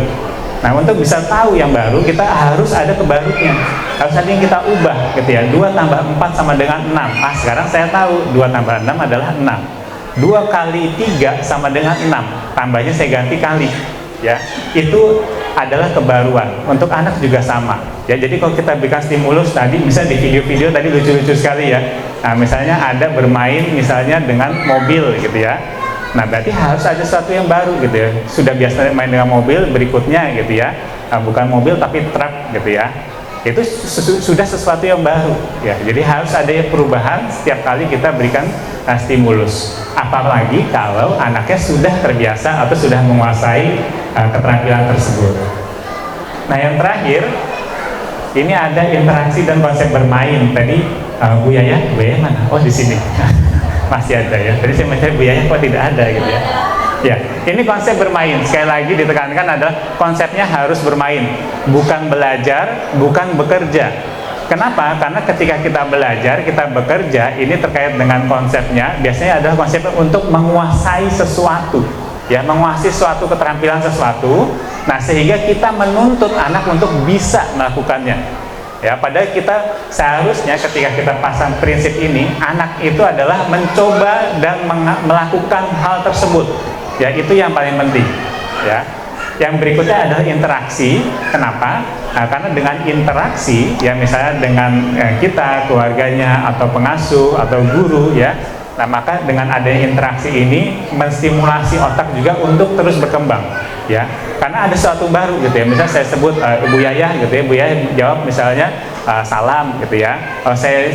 Nah, untuk bisa tahu yang baru, kita harus ada kebarunya, harus ada yang kita ubah gitu ya. 2 tambah 4 sama dengan 6. Sekarang saya tahu 2 tambah 6 adalah 6. 2 kali 3 sama dengan 6, tambahnya saya ganti kali ya. Itu adalah kebaruan. Untuk anak juga sama ya. Jadi kalau kita berikan stimulus tadi, bisa di video-video tadi lucu-lucu sekali ya. Nah, misalnya ada bermain misalnya dengan mobil gitu ya. Nah, berarti harus ada sesuatu yang baru gitu ya. Sudah biasa main dengan mobil, berikutnya gitu ya, bukan mobil tapi truk gitu ya. Itu sudah sesuatu yang baru ya. Jadi harus ada perubahan setiap kali kita berikan stimulus. Apalagi kalau anaknya sudah terbiasa atau sudah menguasai keterampilan tersebut. Nah, yang terakhir ini ada interaksi dan konsep bermain. Tadi Bu Yaya mana? Oh, di sini. Masih ada ya. Tadi saya mencari Bu Yaya kok tidak ada gitu ya. Ya, ini konsep bermain. Sekali lagi ditekankan adalah konsepnya harus bermain, bukan belajar, bukan bekerja. Kenapa? Karena ketika kita belajar, kita bekerja, ini terkait dengan konsepnya, biasanya adalah konsepnya untuk menguasai sesuatu, ya, menguasai suatu keterampilan sesuatu. Nah, sehingga kita menuntut anak untuk bisa melakukannya. Ya, padahal kita seharusnya ketika kita pasang prinsip ini, anak itu adalah mencoba dan melakukan hal tersebut. Ya, itu yang paling penting. Ya. Yang berikutnya adalah interaksi. Kenapa? Nah, karena dengan interaksi, ya misalnya dengan kita, keluarganya, atau pengasuh, atau guru, ya. Nah, maka dengan adanya interaksi ini menstimulasi otak juga untuk terus berkembang, ya. Karena ada sesuatu baru gitu ya. Misalnya saya sebut Ibu Yayah gitu ya. Bu Yayah jawab misalnya salam gitu ya. Kalau saya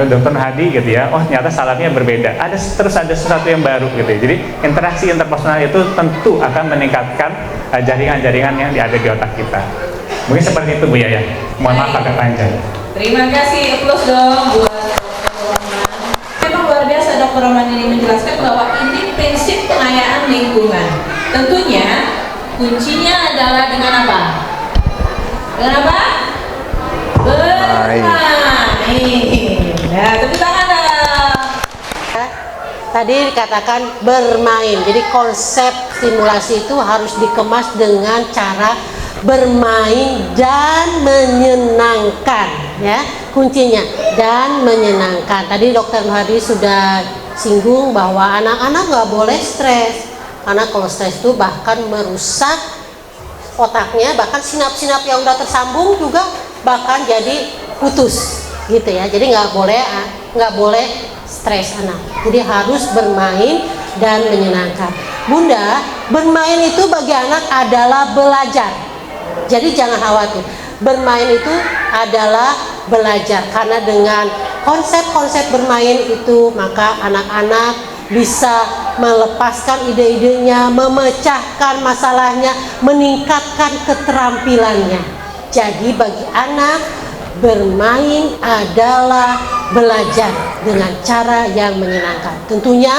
Dr. Hadi gitu ya. Oh, ternyata salamnya berbeda. Terus ada sesuatu yang baru gitu ya. Jadi interaksi interpersonal itu tentu akan meningkatkan jaringan-jaringan yang ada di otak kita. Mungkin seperti itu Bu Yayah. Mohon maaf agak panjang. Terima kasih, plus dong buat Dr. Roman. Memang luar biasa Dr. Roman ini menjelaskan bahwa ini prinsip pengayaan lingkungan. Tentunya kuncinya adalah dengan apa? Dengan apa? Bermain. Nah, tepuk tangan dong. Tadi dikatakan bermain. Jadi konsep stimulasi itu harus dikemas dengan cara bermain dan menyenangkan, ya, kuncinya dan menyenangkan. Tadi Dr. Hadi sudah singgung bahwa anak-anak nggak boleh stres, karena kalau stres itu bahkan merusak otaknya, bahkan sinap-sinap yang udah tersambung juga bahkan jadi putus gitu ya. Jadi nggak boleh stres anak. Jadi harus bermain dan menyenangkan. Bunda, bermain itu bagi anak adalah belajar. Jadi jangan khawatir, bermain itu adalah belajar, karena dengan konsep-konsep bermain itu maka anak-anak bisa melepaskan ide-idenya, memecahkan masalahnya, meningkatkan keterampilannya. Jadi bagi anak, bermain adalah belajar dengan cara yang menyenangkan. Tentunya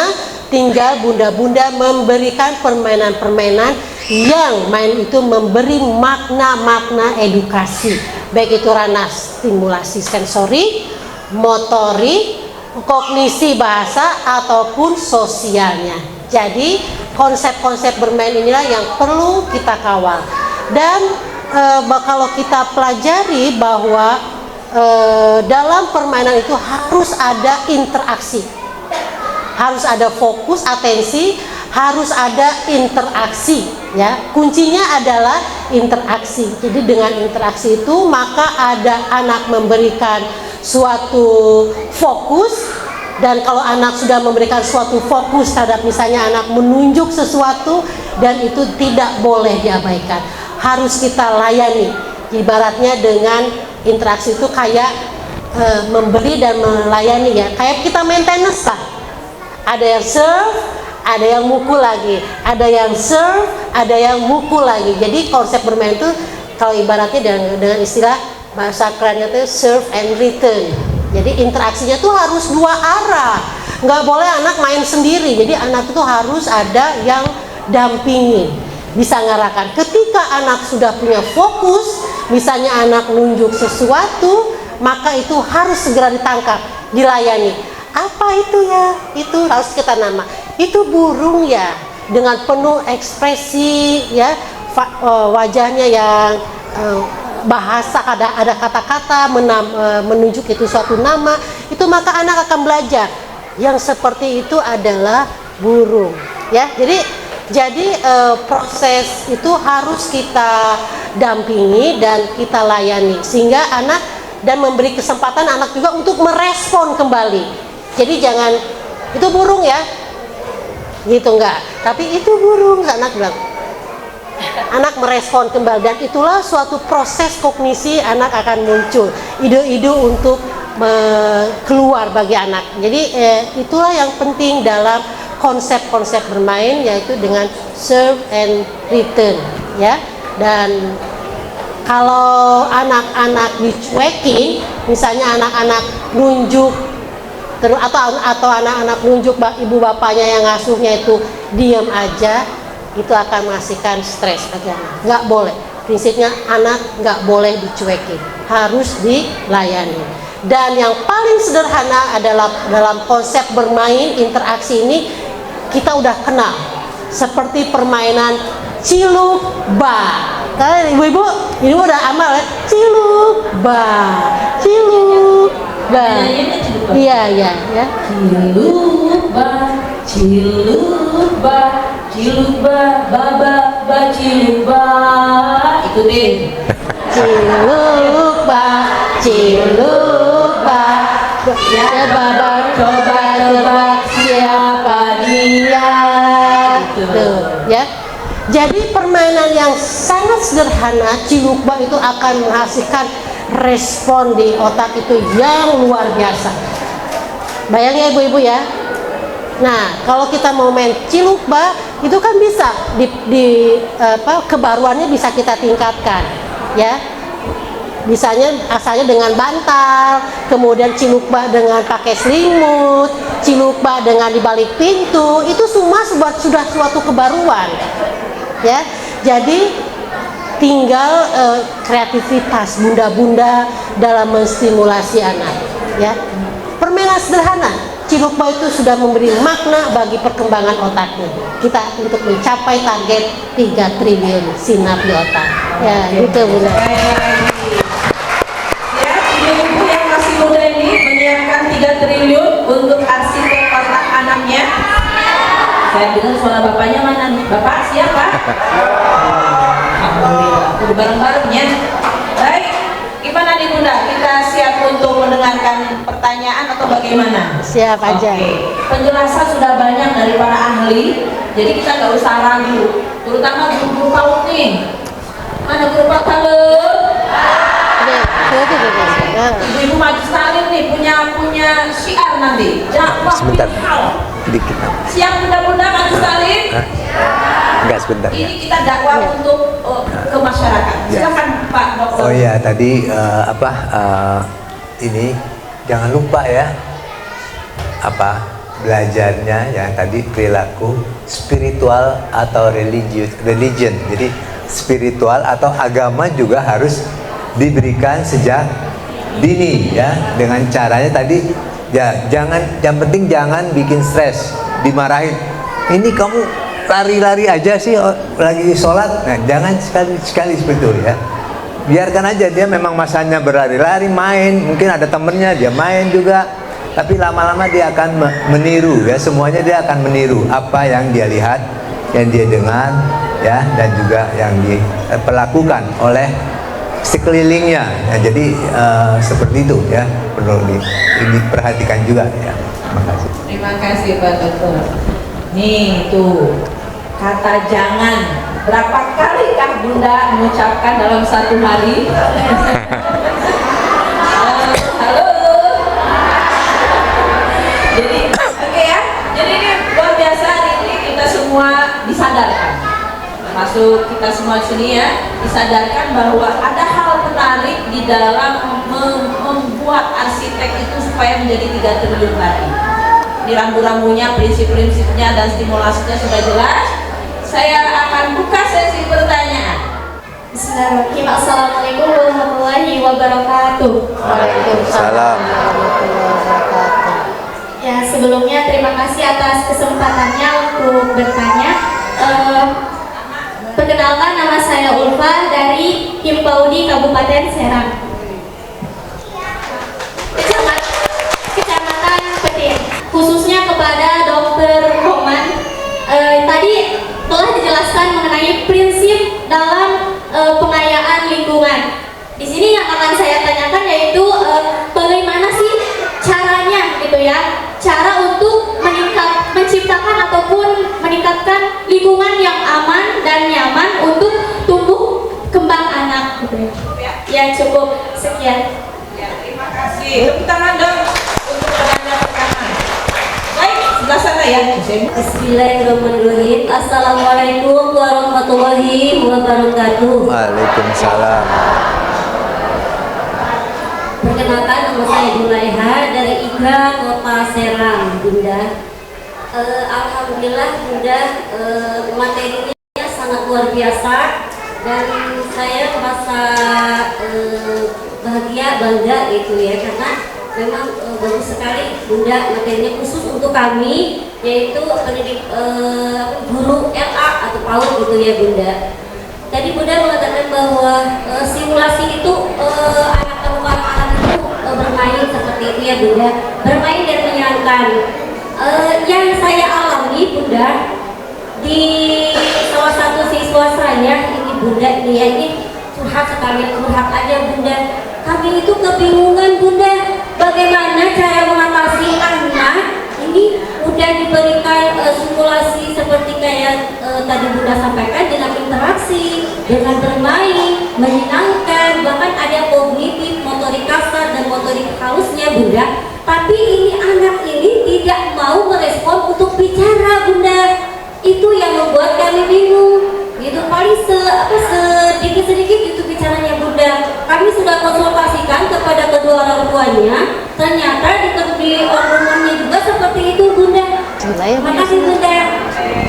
tinggal bunda-bunda memberikan permainan-permainan yang main itu memberi makna-makna edukasi, baik itu ranah stimulasi sensori, motorik, kognisi bahasa, ataupun sosialnya. Jadi konsep-konsep bermain inilah yang perlu kita kawal. Dan kalau kita pelajari bahwa dalam permainan itu harus ada interaksi, harus ada fokus, atensi, harus ada interaksi, ya. Kuncinya adalah interaksi. Jadi dengan interaksi itu maka ada anak memberikan suatu fokus, dan kalau anak sudah memberikan suatu fokus terhadap misalnya anak menunjuk sesuatu, dan itu tidak boleh diabaikan, harus kita layani. Ibaratnya dengan interaksi itu kayak memberi dan melayani, ya, kayak kita main tenis lah. Ada yang serve, ada yang mukul lagi, ada yang serve, ada yang mukul lagi. Jadi konsep bermain itu kalau ibaratnya dengan istilah bahasa kerennya itu serve and return. Jadi interaksinya tuh harus dua arah, nggak boleh anak main sendiri. Jadi anak itu harus ada yang dampingin. bisa ngarahkan. Ketika anak sudah punya fokus, misalnya anak nunjuk sesuatu, maka itu harus segera ditangkap, dilayani. Apa itu ya? Itu harus kita nama. Itu burung ya, dengan penuh ekspresi ya, wajahnya yang bahasa, ada kata-kata menunjuk itu suatu nama, itu maka anak akan belajar. Yang seperti itu adalah burung ya. Jadi proses itu harus kita dampingi dan kita layani sehingga anak, dan memberi kesempatan anak juga untuk merespon kembali. Jadi jangan itu burung ya gitu, enggak, tapi itu burung, anak bilang, anak merespon kembali, dan itulah suatu proses kognisi anak akan muncul, ide-ide untuk keluar bagi anak. Jadi itulah yang penting dalam konsep-konsep bermain, yaitu dengan serve and return ya. Dan kalau anak-anak dicuekin, misalnya anak-anak nunjuk atau anak-anak nunjuk ibu bapaknya yang ngasuhnya itu diam aja, itu akan menghasilkan stres aja. Nggak boleh. Prinsipnya anak nggak boleh dicuekin, harus dilayani. Dan yang paling sederhana adalah dalam konsep bermain interaksi ini, kita udah kenal seperti permainan ciluk ba. Kalian ibu-ibu ini udah amal ya, ciluk ba, ciluk ba. Iya ya. Ciluk ba, baba ciluk ba. Ikutin. Ciluk ba, ya baba coba tebak siapa dia. Tuh, ya. Jadi permainan yang sangat sederhana, cilukba itu akan menghasilkan respon di otak itu yang luar biasa. Bayangin ya ibu-ibu ya. Nah, kalau kita mau main cilukba itu kan bisa kebaruannya bisa kita tingkatkan, ya. Misalnya asalnya dengan bantal, kemudian cilukba dengan pakai selimut, cilukba dengan di balik pintu, itu semua sudah suatu kebaruan. Ya, jadi tinggal kreativitas bunda-bunda dalam menstimulasi anak. Ya, permainan sederhana, cilukba itu sudah memberi makna bagi perkembangan otaknya. Kita untuk mencapai target 3 triliun sinap di otak. Ya, itu bunda. Ya, ibu-ibu yang masih muda ini menyiapkan 3 triliun untuk arsitek otak anaknya. Saya dengar suara bapaknya mana nih? Bapak siapa? Alhamdulillah, udah bareng-barengnya. Baik, gimana nih bunda? Kita siap untuk mendengarkan pertanyaan atau bagaimana? Siap aja. Oke. Penjelasan sudah banyak dari para ahli, jadi kita nggak usah ragu. Terutama guru PAUD nih. Mana guru PAUD? Halo. Ibu-ibu maju sekali nih, punya syiar nanti. Dakwah Sebentar. PAUD. Dikit. Siap bunda-bunda maju sekali. Enggak, sebentar. Ini kita dakwah untuk ke masyarakat. Silakan Pak Dokter. Oh ya, tadi ini jangan lupa ya belajarnya yang tadi perilaku spiritual atau religion. Jadi spiritual atau agama juga harus diberikan sejak dini ya, dengan caranya tadi ya, yang penting jangan bikin stres, dimarahin. Ini kamu lari-lari aja sih lagi sholat. Nah, jangan sekali-sekali seperti itu ya. Biarkan aja dia memang masanya berlari-lari, main, mungkin ada temennya dia main juga, tapi lama-lama dia akan meniru ya, semuanya dia akan meniru apa yang dia lihat, yang dia dengar ya, dan juga yang diperlakukan oleh sekelilingnya ya. Jadi seperti itu ya, perlu diperhatikan juga ya. Terima kasih. Terima kasih Pak Dokter. Nih tuh kata jangan, berapa kalikah bunda mengucapkan dalam satu hari? Halo. Jadi oke ya, jadi ini luar biasa, ini kita semua disadarkan, termasuk kita semua sini ya, disadarkan bahwa ada hal menarik di dalam membuat arsitek itu supaya menjadi 3 triliun tadi. Di rambu-rambunya, prinsip-prinsipnya dan stimulasinya sudah jelas. saya akan buka sesi pertanyaan. Bismillahirrahmanirrahim. Assalamualaikum warahmatullahi wabarakatuh. Waalaikumsalam warahmatullahi wabarakatuh. Ya, sebelumnya terima kasih atas kesempatannya untuk bertanya. Perkenalkan, nama saya Ulfa dari Himpaudi Kabupaten Serang, Kecamatan Petir. Khususnya kepada Dr. Roman, tadi telah dijelaskan mengenai prinsip dalam pengayaan lingkungan. Di sini yang akan saya tanyakan yaitu bagaimana sih caranya gitu ya, cara untuk menciptakan ataupun meningkatkan lingkungan yang aman dan nyaman untuk tumbuh kembang anak gitu ya. Ya cukup sekian. Ya, terima kasih. Tepuk tangan dong untuk pertanyaan pertama. Baik, sebelah sana ya. Bismillahirrahmanirrahim. Assalamualaikum warahmatullahi wabarakatuh. Waalaikumsalam. Perkenalkan, nama saya Julaiha dari IGRA Kota Serang, Bunda. Alhamdulillah Bunda, materinya sangat luar biasa dan saya merasa bahagia, bangga gitu ya, karena memang bagus sekali Bunda materinya khusus untuk kami, yaitu pendidik guru LA atau PAUD gitu ya Bunda. Tadi Bunda mengatakan bahwa simulasi itu anak itu bermain seperti itu ya Bunda, bermain dan menyenangkan. Yang saya alami Bunda di salah satu siswa saya ini Bunda, ini curhat sekali, curhat aja Bunda. Kami itu kebingungan Bunda, bagaimana cara mengatasi anak ini udah diberikan simulasi seperti kayak tadi Bunda sampaikan, dengan interaksi, dengan bermain, menyenangkan, bahkan ada kognitif, motorik kasar dan motorik halusnya Bunda. Tapi ini anak ini tidak mau merespon untuk bicara Bunda. Itu yang membuat kami bingung. Gitu, paling sedikit-sedikit itu bicaranya Bunda. Kami sudah konsultasikan kepada kedua orang tuanya, ternyata di orang rumahnya juga seperti itu Bunda. Terima kasih Bunda.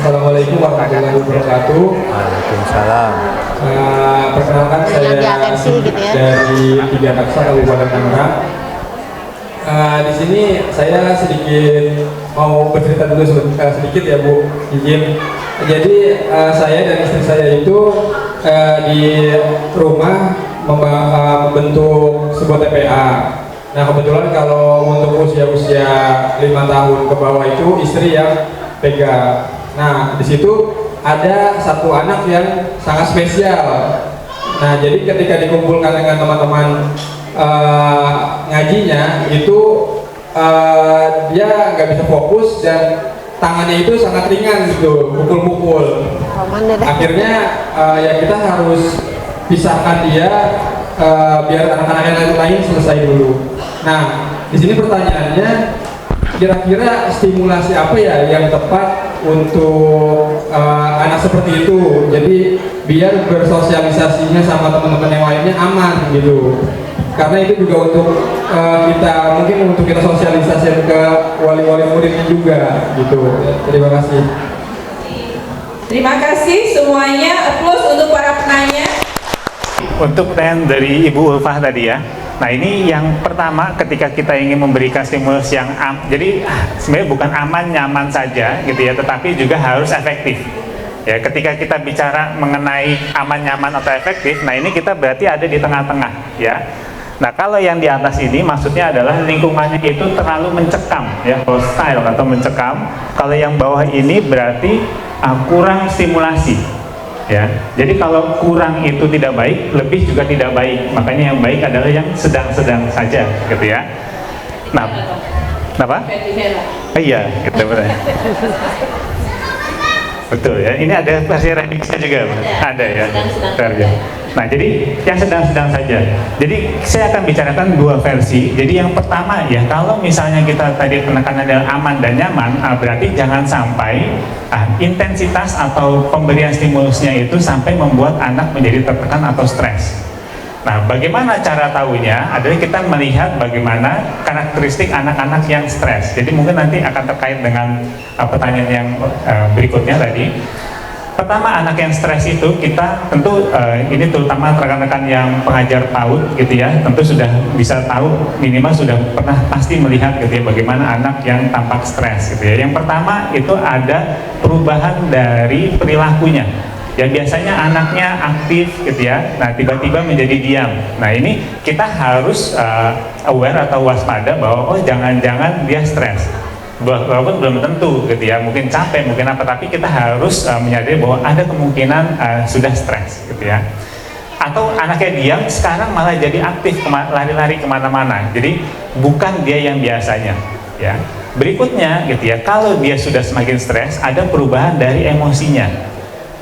Assalamualaikum warahmatullahi wabarakatuh. Waalaikumsalam. Perkenalkan saya dari Tiga Naksa Kabupaten Tangerang. Di sini saya sedikit mau bercerita dulu sedikit ya Bu, izin. Jadi saya dan istri saya itu di rumah membentuk sebuah TPA. Nah kebetulan kalau untuk usia 5 tahun ke bawah itu istri yang pegang. Nah di situ ada satu anak yang sangat spesial. Nah jadi ketika dikumpulkan dengan teman-teman ngajinya itu dia nggak bisa fokus dan tangannya itu sangat ringan gitu, pukul-pukul. Akhirnya ya kita harus pisahkan dia biar anak-anak yang lain selesai dulu. Nah di sini pertanyaannya, kira-kira stimulasi apa ya yang tepat untuk anak seperti itu, jadi biar bersosialisasinya sama teman-teman yang lainnya aman gitu. Karena itu juga untuk kita sosialisasi ke wali-wali muridnya juga gitu. Terima kasih. Terima kasih semuanya. Applause untuk para penanya. Untuk pertanyaan dari Ibu Ulfah tadi ya. Nah ini yang pertama, ketika kita ingin memberikan stimulus yang jadi sebenarnya bukan aman nyaman saja gitu ya, tetapi juga harus efektif. Ya, ketika kita bicara mengenai aman nyaman atau efektif, nah ini kita berarti ada di tengah-tengah ya. Nah kalau yang di atas ini maksudnya adalah lingkungannya itu terlalu mencekam ya, hostile atau mencekam. Kalau yang bawah ini berarti kurang stimulasi ya. Jadi kalau kurang itu tidak baik, lebih juga tidak baik. Makanya yang baik adalah yang sedang-sedang saja gitu ya. Nah, kenapa? Iya, gitu betul. Betul ya, ini ada versi remixnya juga, ada ya. Nah, jadi yang sedang-sedang saja. Jadi saya akan bicarakan dua versi. Jadi yang pertama ya, kalau misalnya kita tadi penekanannya adalah aman dan nyaman, berarti jangan sampai intensitas atau pemberian stimulusnya itu sampai membuat anak menjadi tertekan atau stres. Nah, bagaimana cara tahunya? Adalah kita melihat bagaimana karakteristik anak-anak yang stres. Jadi mungkin nanti akan terkait dengan pertanyaan yang berikutnya tadi. Pertama, anak yang stres itu kita tentu ini terutama rekan-rekan yang pengajar PAUD gitu ya, tentu sudah bisa tahu, minimal sudah pernah pasti melihat gitu ya bagaimana anak yang tampak stres gitu ya. Yang pertama itu ada perubahan dari perilakunya. Yang biasanya anaknya aktif gitu ya, nah tiba-tiba menjadi diam. Nah ini kita harus aware atau waspada bahwa oh jangan-jangan dia stres. Walaupun belum tentu gitu ya, mungkin capek, mungkin apa, tapi kita harus menyadari bahwa ada kemungkinan sudah stres gitu ya. Atau anaknya diam, sekarang malah jadi aktif, lari-lari kemana-mana. Jadi bukan dia yang biasanya ya. Berikutnya gitu ya, kalau dia sudah semakin stres, ada perubahan dari emosinya.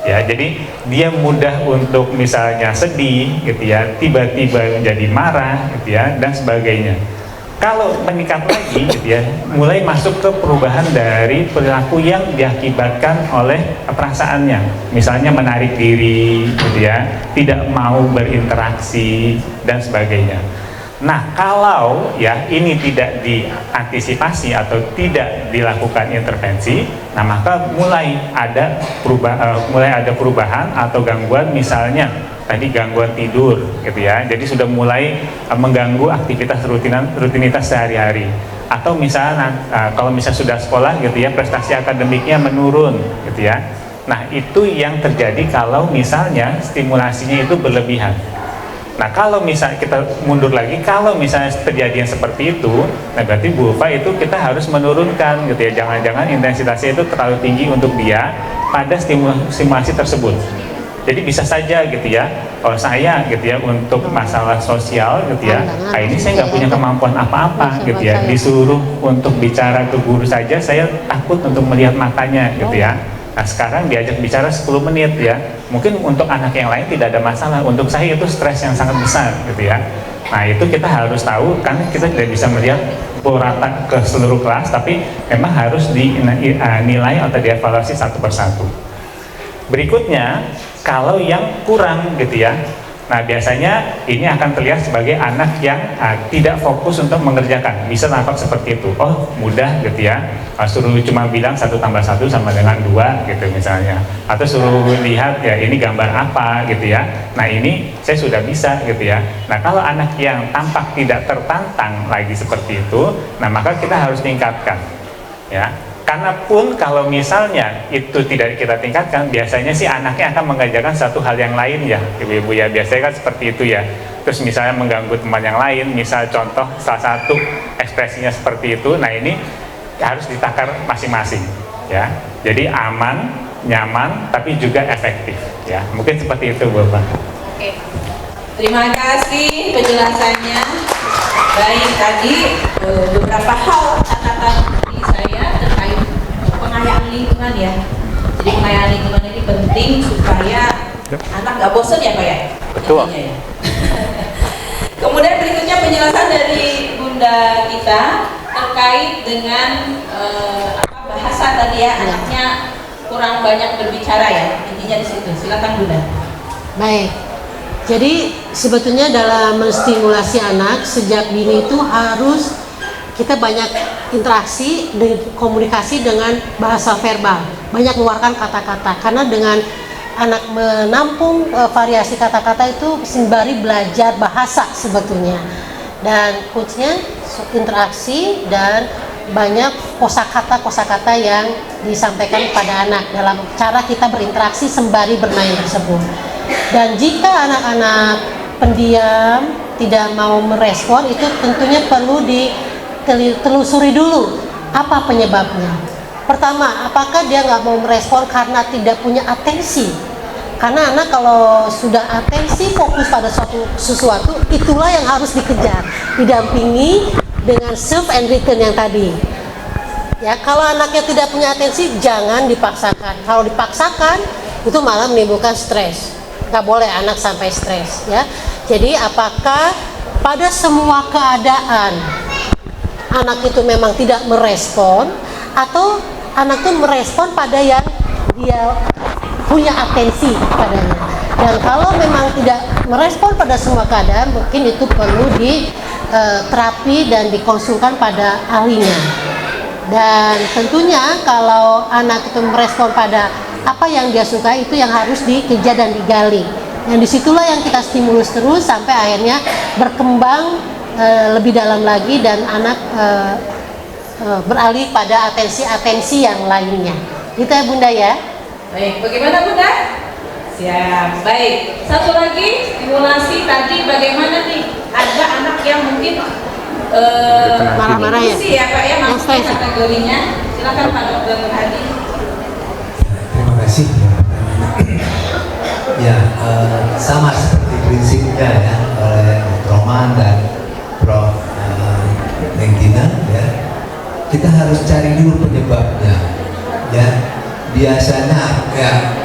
Ya, jadi dia mudah untuk misalnya sedih gitu ya, tiba-tiba menjadi marah gitu ya, dan sebagainya. Kalau meningkat lagi gitu ya, mulai masuk ke perubahan dari perilaku yang diakibatkan oleh perasaannya. Misalnya menarik diri gitu ya, tidak mau berinteraksi dan sebagainya. Nah, kalau ya ini tidak diantisipasi atau tidak dilakukan intervensi, nah maka mulai ada perubahan atau gangguan, misalnya tadi gangguan tidur gitu ya. Jadi sudah mulai mengganggu aktivitas rutinitas sehari-hari. Atau misalnya kalau misalnya sudah sekolah gitu ya, prestasi akademiknya menurun gitu ya. Nah, itu yang terjadi kalau misalnya stimulasinya itu berlebihan. Nah, kalau misalnya kita mundur lagi, kalau misalnya terjadi yang seperti itu, nah berarti Bu Ulfa itu kita harus menurunkan gitu ya. Jangan-jangan intensitasnya itu terlalu tinggi untuk dia pada stimulasi tersebut. Jadi bisa saja gitu ya, kalau saya gitu ya untuk masalah sosial gitu ya, ini saya nggak punya kemampuan apa-apa gitu ya, disuruh untuk bicara ke guru saja saya takut untuk melihat matanya gitu ya. Nah, sekarang diajak bicara 10 menit ya, mungkin untuk anak yang lain tidak ada masalah, untuk saya itu stres yang sangat besar gitu ya. Nah, itu kita harus tahu, karena kita tidak bisa melihat pukul rata ke seluruh kelas, tapi memang harus dinilai atau dievaluasi satu persatu. Berikutnya, kalau yang kurang gitu ya, nah biasanya ini akan terlihat sebagai anak yang tidak fokus untuk mengerjakan. Bisa tampak seperti itu, oh mudah gitu ya, suruh cuma bilang 1 + 1 sama dengan 2 gitu misalnya, atau suruh lihat ya ini gambar apa gitu ya. Nah ini saya sudah bisa gitu ya. Nah kalau anak yang tampak tidak tertantang lagi seperti itu, nah maka kita harus tingkatkan ya. Karena pun kalau misalnya itu tidak kita tingkatkan, biasanya sih anaknya akan mengerjakan satu hal yang lain ya, ibu-ibu ya, biasanya kan seperti itu ya. Terus misalnya mengganggu teman yang lain, misal contoh salah satu ekspresinya seperti itu, nah ini harus ditakar masing-masing ya. Jadi aman, nyaman, tapi juga efektif ya. Mungkin seperti itu Bapak. Oke. Terima kasih penjelasannya. Baik, tadi beberapa hal catatan dari saya terkait pengayaan lingkungan ya. Jadi pengayaan lingkungan ini penting supaya anak nggak bosan ya Pak ya? Betul. Ya. Kemudian berikutnya penjelasan dari Bunda kita terkait dengan bahasa tadi ya, anaknya kurang banyak berbicara ya, intinya di situ. Silakan Bunda. Baik. Jadi sebetulnya dalam menstimulasi anak sejak dini itu harus kita banyak interaksi dan komunikasi dengan bahasa verbal, banyak mengeluarkan kata-kata, karena dengan anak menampung variasi kata-kata itu sembari belajar bahasa sebetulnya. Dan kuncinya interaksi dan banyak kosakata yang disampaikan kepada anak dalam cara kita berinteraksi sembari bermain tersebut. Dan jika anak-anak pendiam tidak mau merespon, itu tentunya perlu ditelusuri dulu apa penyebabnya. Pertama, apakah dia nggak mau merespon karena tidak punya atensi? Karena anak kalau sudah atensi fokus pada sesuatu, itulah yang harus dikejar, didampingi dengan serve and return yang tadi. Ya, kalau anaknya tidak punya atensi, jangan dipaksakan. Kalau dipaksakan, itu malah menimbulkan stres. Nggak boleh anak sampai stres ya. Jadi apakah pada semua keadaan anak itu memang tidak merespon, atau anak itu merespon pada yang dia punya atensi padanya. Dan kalau memang tidak merespon pada semua keadaan, mungkin itu perlu diterapi dan dikonsulkan pada ahlinya. Dan tentunya kalau anak itu merespon pada apa yang dia suka itu yang harus dikejar dan digali. Yang disitulah yang kita stimulus terus sampai akhirnya berkembang lebih dalam lagi dan anak beralih pada atensi-atensi yang lainnya. Gitu ya Bunda ya. Baik, bagaimana Bunda? Siap, baik. Satu lagi stimulasi tadi bagaimana nih? Ada anak yang mungkin marah-marah ya? Ya Pak ya, masuk kategorinya. Silakan Pak Dr. Hadi. Terima kasih. Ya, sama seperti prinsipnya ya oleh Roman dan Prof. Nengtina ya. Kita harus cari dulu penyebabnya. Ya, biasanya ya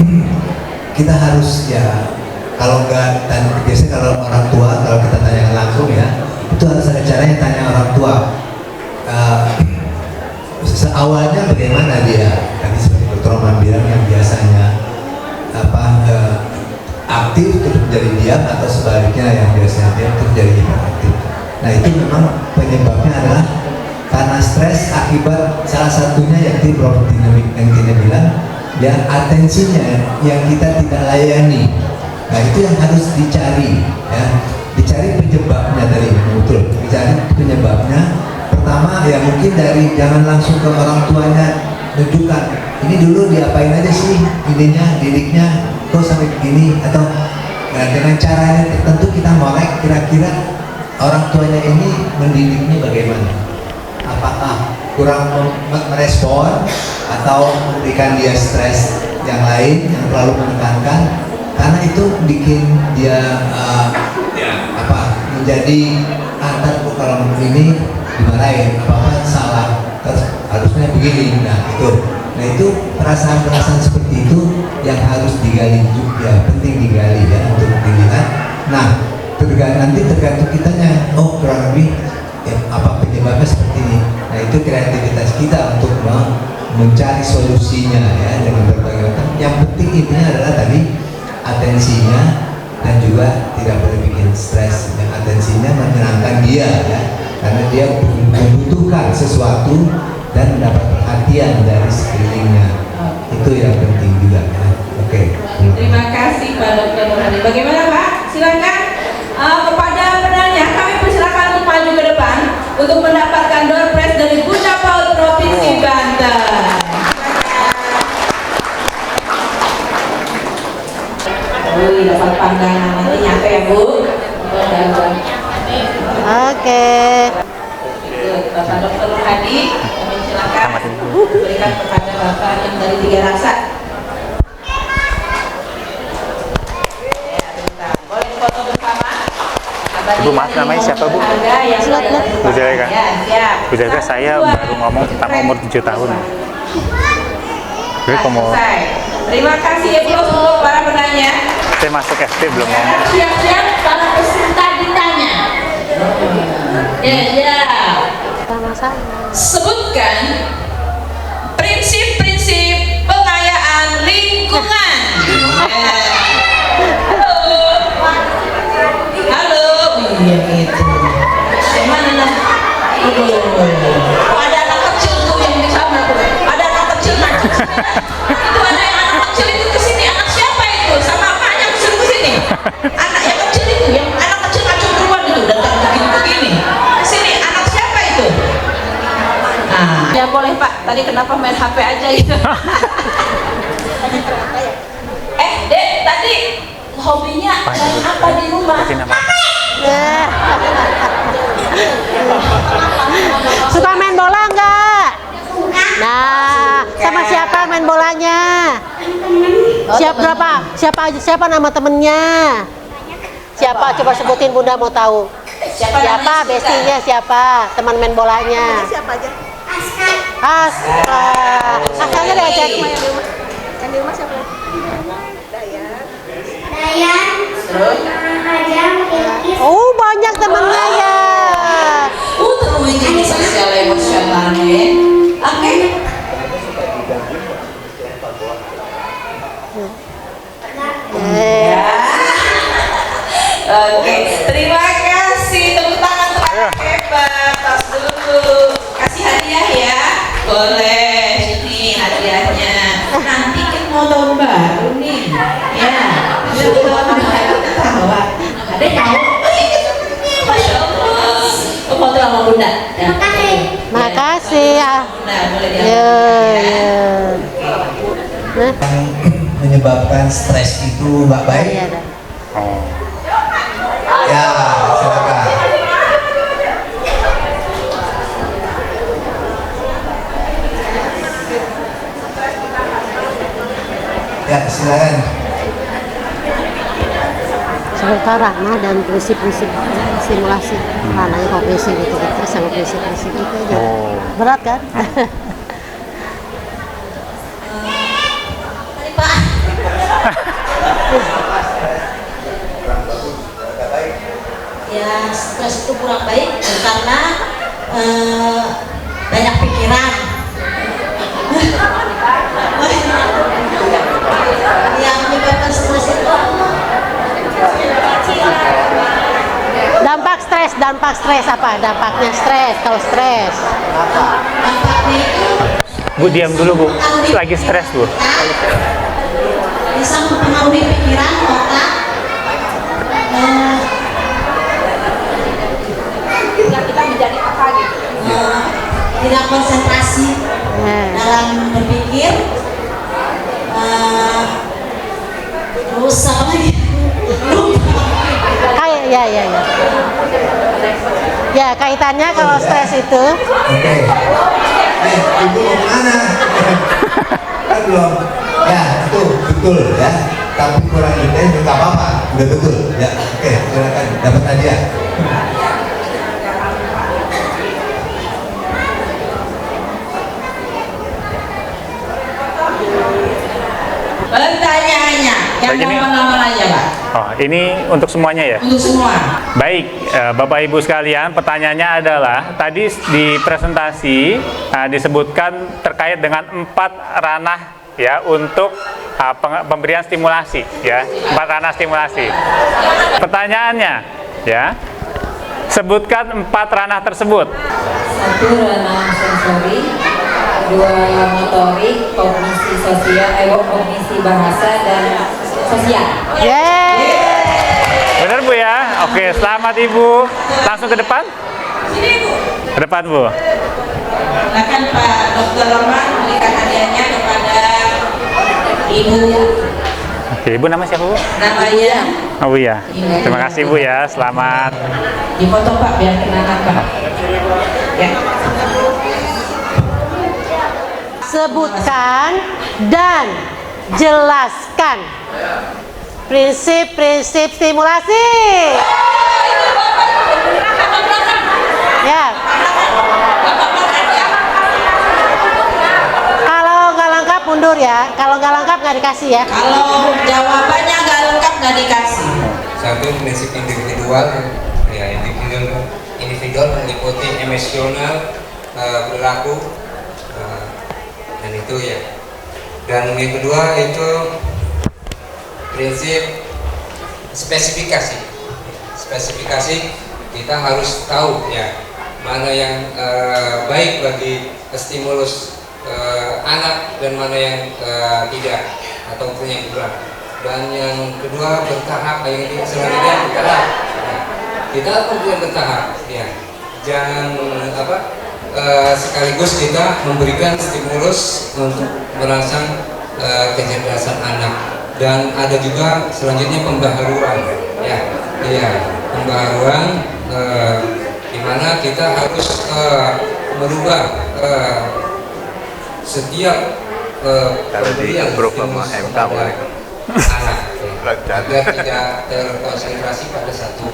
kita harus ya kalau enggak biasanya kalau orang tua kalau kita tanya langsung ya itu harus ada caranya tanya orang tua. Awalnya bagaimana dia? Tadi seperti Dr. Roman bilang yang biasanya aktif terus menjadi diam atau sebaliknya yang biasanya diam terus menjadi hiperaktif. Nah itu memang penyebabnya adalah karena stres akibat salah satunya yang di Prof. Tina bilang ya atensinya yang kita tidak layani. Nah itu yang harus dicari ya, dicari penyebabnya tadi betul, dicari penyebabnya. Pertama ya mungkin dari jangan langsung ke orang tuanya tunjukkan ini dulu diapain aja sih ininya didiknya kok sampai begini atau nah, dengan caranya tertentu kita ngorek kira-kira orang tuanya ini mendidiknya bagaimana, apakah kurang merespon atau memberikan dia stres yang lain yang terlalu menekankan, karena itu bikin dia menjadi antar kalau ini dimarahin apa salah terus harusnya begini. Nah itu perasaan-perasaan seperti itu yang harus digali juga, penting digali ya untuk dilihat. Nah nanti tergantung kitanya, oh kurang lebih ya, apa penyebabnya seperti ini. Nah itu kreativitas kita untuk mencari solusinya ya dengan berbagai macam. Yang penting intinya adalah tadi atensinya dan juga tidak boleh bikin stres. Yang atensinya menyenangkan dia ya, karena dia membutuhkan sesuatu dan mendapat perhatian dari sekelilingnya. Itu yang penting juga ya. Oke. Terima kasih Pak Dr. Nurhadi. Bagaimana Pak? Silakan kepada penanya kami persilakan untuk maju ke depan untuk mendapatkan door prize dari Bunda PAUD Provinsi Banten. Dapat pandangan nanti nyampe ya Bu. Oke. Bapak Dr. Nurhadi, kami silakan berikan kepada Bapak yang dari Tiga Rasa. Boleh foto bersama. Ibu maaf namanya siapa Bu? Bu Jaleka. Bu Jaleka, saya baru ngomong tentang umur 7 tahun. Jadi kamu. Terima kasih ya Bu untuk para penanya. Saya masuk SD belum ngomong. Siap-siap para peserta ditanya. Ya. Sebutkan prinsip-prinsip pengayaan lingkungan. Halo. Iya gitu. Mana lah? Ada anak kecil tuh yang di sana tuh. Ada anak kecil maju. Itu ada yang anak kecil itu kesini. Anak siapa itu? Sama emaknya suruh kesini. Anak yang kecil itu, yang anak kecil maju keluar itu datang begini. Sini, anak siapa itu? Nah, ya boleh Pak. Tadi kenapa main HP aja gitu? Dek, tadi hobinya main apa di rumah? Suka main bola enggak? Nah, sama siapa main bolanya? Siapa nama temennya? Siapa? Coba sebutin, Bunda mau tahu. Siapa bestinya, siapa teman main bolanya? Siapa aja? Aska. Askanya diajak main di rumah. Yang di rumah siapa? Oh, banyak temennya ya. Terus jadi sosial emosionalnya. Oke. Oke, terima kasih. Tepuk tangan terakhir hebat. Tas dulu. Kasih hadiah ya. Boleh. Ini hadiahnya. Nanti kan mau tahun Ada yang tahu? Masya Allah. Foto sama Bunda. Terima kasih. Makasih ya. Nah, boleh Ya, diambil. ya. Nah, Menyebabkan stres itu Mbak Baik. iya dah. Oh. Ya, silakan. Ya, silakan. Sebentar ranah dan prinsip-prinsip simulasi. Ranahnya kognisi gitu-gitu sama prinsip-prinsip gitu aja. Oh. Berat kan? Mari Pak. Ya, stres itu kurang baik karena banyak pikiran. Yang menyebabkan stres itu Dampak stres apa? Dampaknya stres, kalau stres. dampaknya itu Bu diam dulu Bu, lagi stres Bu. bisa mempengaruhi pikiran, otak, Kita menjadi apa gitu? tidak konsentrasi dalam berpikir, terus apa lagi? Lupa. Kayak ya. Ya, kaitannya kalau stres itu Oke. Ibu mau kemana? Kan belum. Ya, itu betul ya. Tapi kurang detail nggak apa-apa. Udah betul. Ya, oke. Silakan dapat hadiah. Pertanyaannya, yang Begini. nama-nama aja Pak, Oh, ini untuk semuanya ya? untuk semua. Baik, Bapak Ibu sekalian, pertanyaannya adalah tadi di presentasi disebutkan terkait dengan 4 ranah ya untuk pemberian stimulasi ya, 4 ranah stimulasi. Pertanyaannya ya, sebutkan 4 ranah tersebut. 1 ranah sensori, 2 motorik, kognisi sosial, kognisi bahasa dan sosial. Benar Bu ya? Oke, selamat Ibu. Langsung ke depan? Ke depan Bu. Silakan Pak Dr. Roman memberikan hadiahnya kepada Ibu. Oke, Ibu nama siapa Bu? Namanya Oh Bu ya. Terima kasih Bu ya. Selamat. dipoto Pak biar kenangan Pak. Ya. sebutkan dan jelaskan prinsip-prinsip stimulasi. Ya. Kalau nggak lengkap mundur ya. Kalau nggak lengkap nggak dikasih ya. Kalau jawabannya nggak lengkap nggak dikasih. Satu, prinsip individual, ya individual meliputi emosional, perilaku, dan itu ya. Dan yang kedua itu prinsip spesifikasi. Spesifikasi kita harus tahu ya mana yang baik bagi stimulus anak dan mana yang tidak ataupun yang kurang. Dan yang kedua bertahap, yang selanjutnya bertahap. Nah, kita kemudian bertahap, ya. Jangan sekaligus kita memberikan stimulus untuk merangsang kecerdasan anak. Dan ada juga selanjutnya pembaharuan, ya, iya, pembaharuan di mana kita harus merubah setiap pemberian stimulus kepada anak agar tidak terkonsentrasi pada satu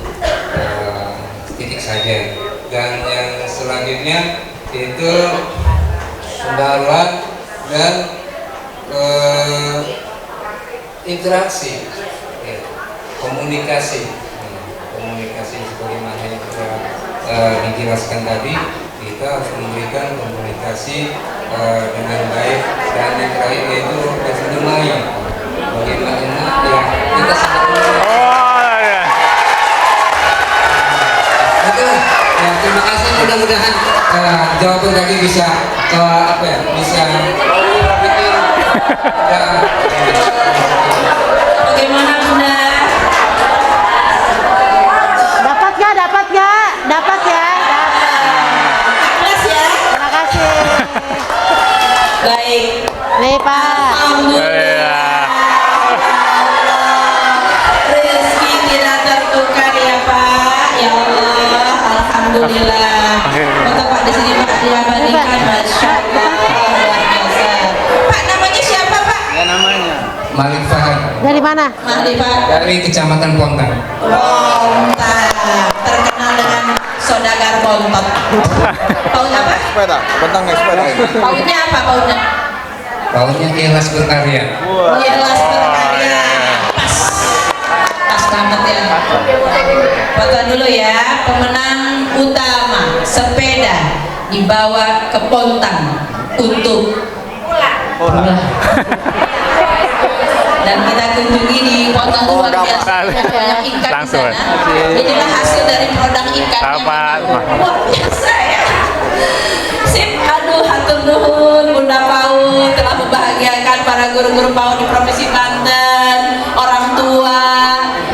titik saja. Dan yang selanjutnya itu pembaharuan dan interaksi, ya, komunikasi sebagaimana yang kita dijelaskan tadi, kita harus memberikan komunikasi dengan baik. Dan yang terakhir yaitu bersenyumai. Bagaimana ya kita ya. Oke, ya, terima kasih. Mudah-mudahan jawaban tadi bisa bisa Bagaimana Bunda? Baik. Nih Pak. Alhamdulillah. Rezeki tidak tertukar ya Pak. Ya Allah, alhamdulillah. Foto Pak di sini Pak diabadikan, masya Allah, luar biasa. Pak namanya siapa Pak? Malik Fahad Dari mana? Malik Pak. dari Kecamatan Pontang. Pontang, terkenal dengan saudagar bontot. Paut apa? Sepeda, Pontang naik sepeda. Pautnya apa pautnya? Pautnya ikhlas berkarya. Ikhlas berkarya. Pas banget ya. Foto dulu ya. Pemenang utama sepeda dibawa ke Pontang untuk pulang. Dan kita kunjungi di Pontang luar biasa, banyak ikan di sana. Inilah hasil dari produk ikan yang luar biasa ya. Sip, aduh hatur nuhun Bunda PAUD telah membahagiakan para guru-guru PAUD di Provinsi Banten, orang tua,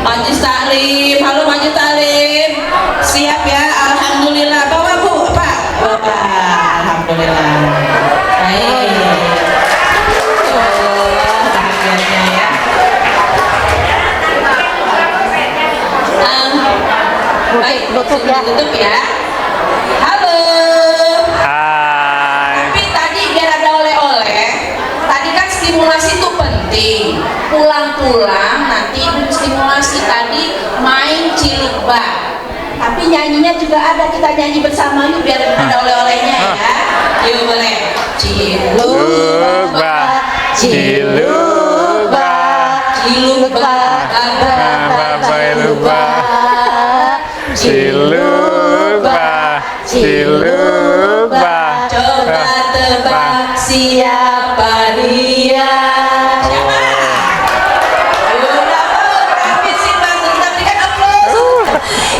Majlis Taklim. Halo Majlis Taklim, siap ya? Alhamdulillah. Bawa Bu, Pak. Alhamdulillah. Baik. Bahagianya ya. Baik, tutup ya. Halo. Tapi tadi biar ada oleh-oleh, tadi kan stimulasi itu penting. Pulang-pulang nanti stimulasi tadi main cilukba. Tapi nyanyinya juga ada, kita nyanyi bersama yuk biar ada oleh-olehnya ya. Yuk boleh. Cilukba, cilukba, cilukba, cilukba, cilukba, cilukba. Coba tebak siapa dia? Siapa?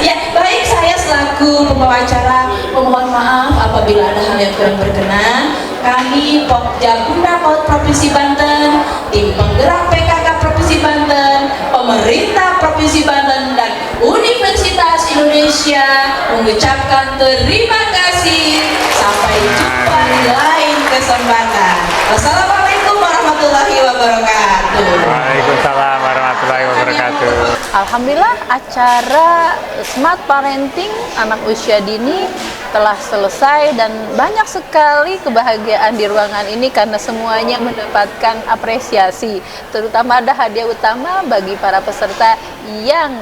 Ya, baik, saya selaku pembawa acara memohon maaf apabila ada hal yang kurang berkenan. Kami Pokja Bunda PAUD Provinsi Banten, tim penggerak PKK Provinsi Banten, pemerintah Provinsi Banten dan Universitas Indonesia mengucapkan terima kasih. Sampai jumpa di lain kesempatan. Wassalamualaikum warahmatullahi wabarakatuh. Waalaikumsalam warahmatullahi wabarakatuh. Alhamdulillah acara Smart Parenting anak usia dini telah selesai dan banyak sekali kebahagiaan di ruangan ini karena semuanya mendapatkan apresiasi, terutama ada hadiah utama bagi para peserta yang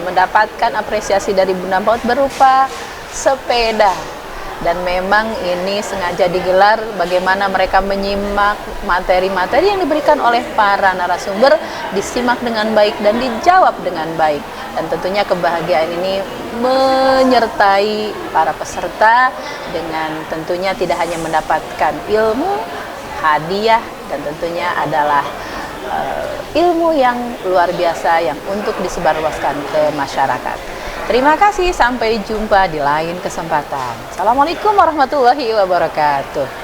mendapatkan apresiasi dari Bunda PAUD berupa sepeda. Dan memang ini sengaja digelar bagaimana mereka menyimak materi-materi yang diberikan oleh para narasumber, disimak dengan baik dan dijawab dengan baik. Dan tentunya kebahagiaan ini menyertai para peserta dengan tentunya tidak hanya mendapatkan ilmu, hadiah, dan tentunya adalah ilmu yang luar biasa yang untuk disebarluaskan ke masyarakat. Terima kasih, sampai jumpa di lain kesempatan. Assalamualaikum warahmatullahi wabarakatuh.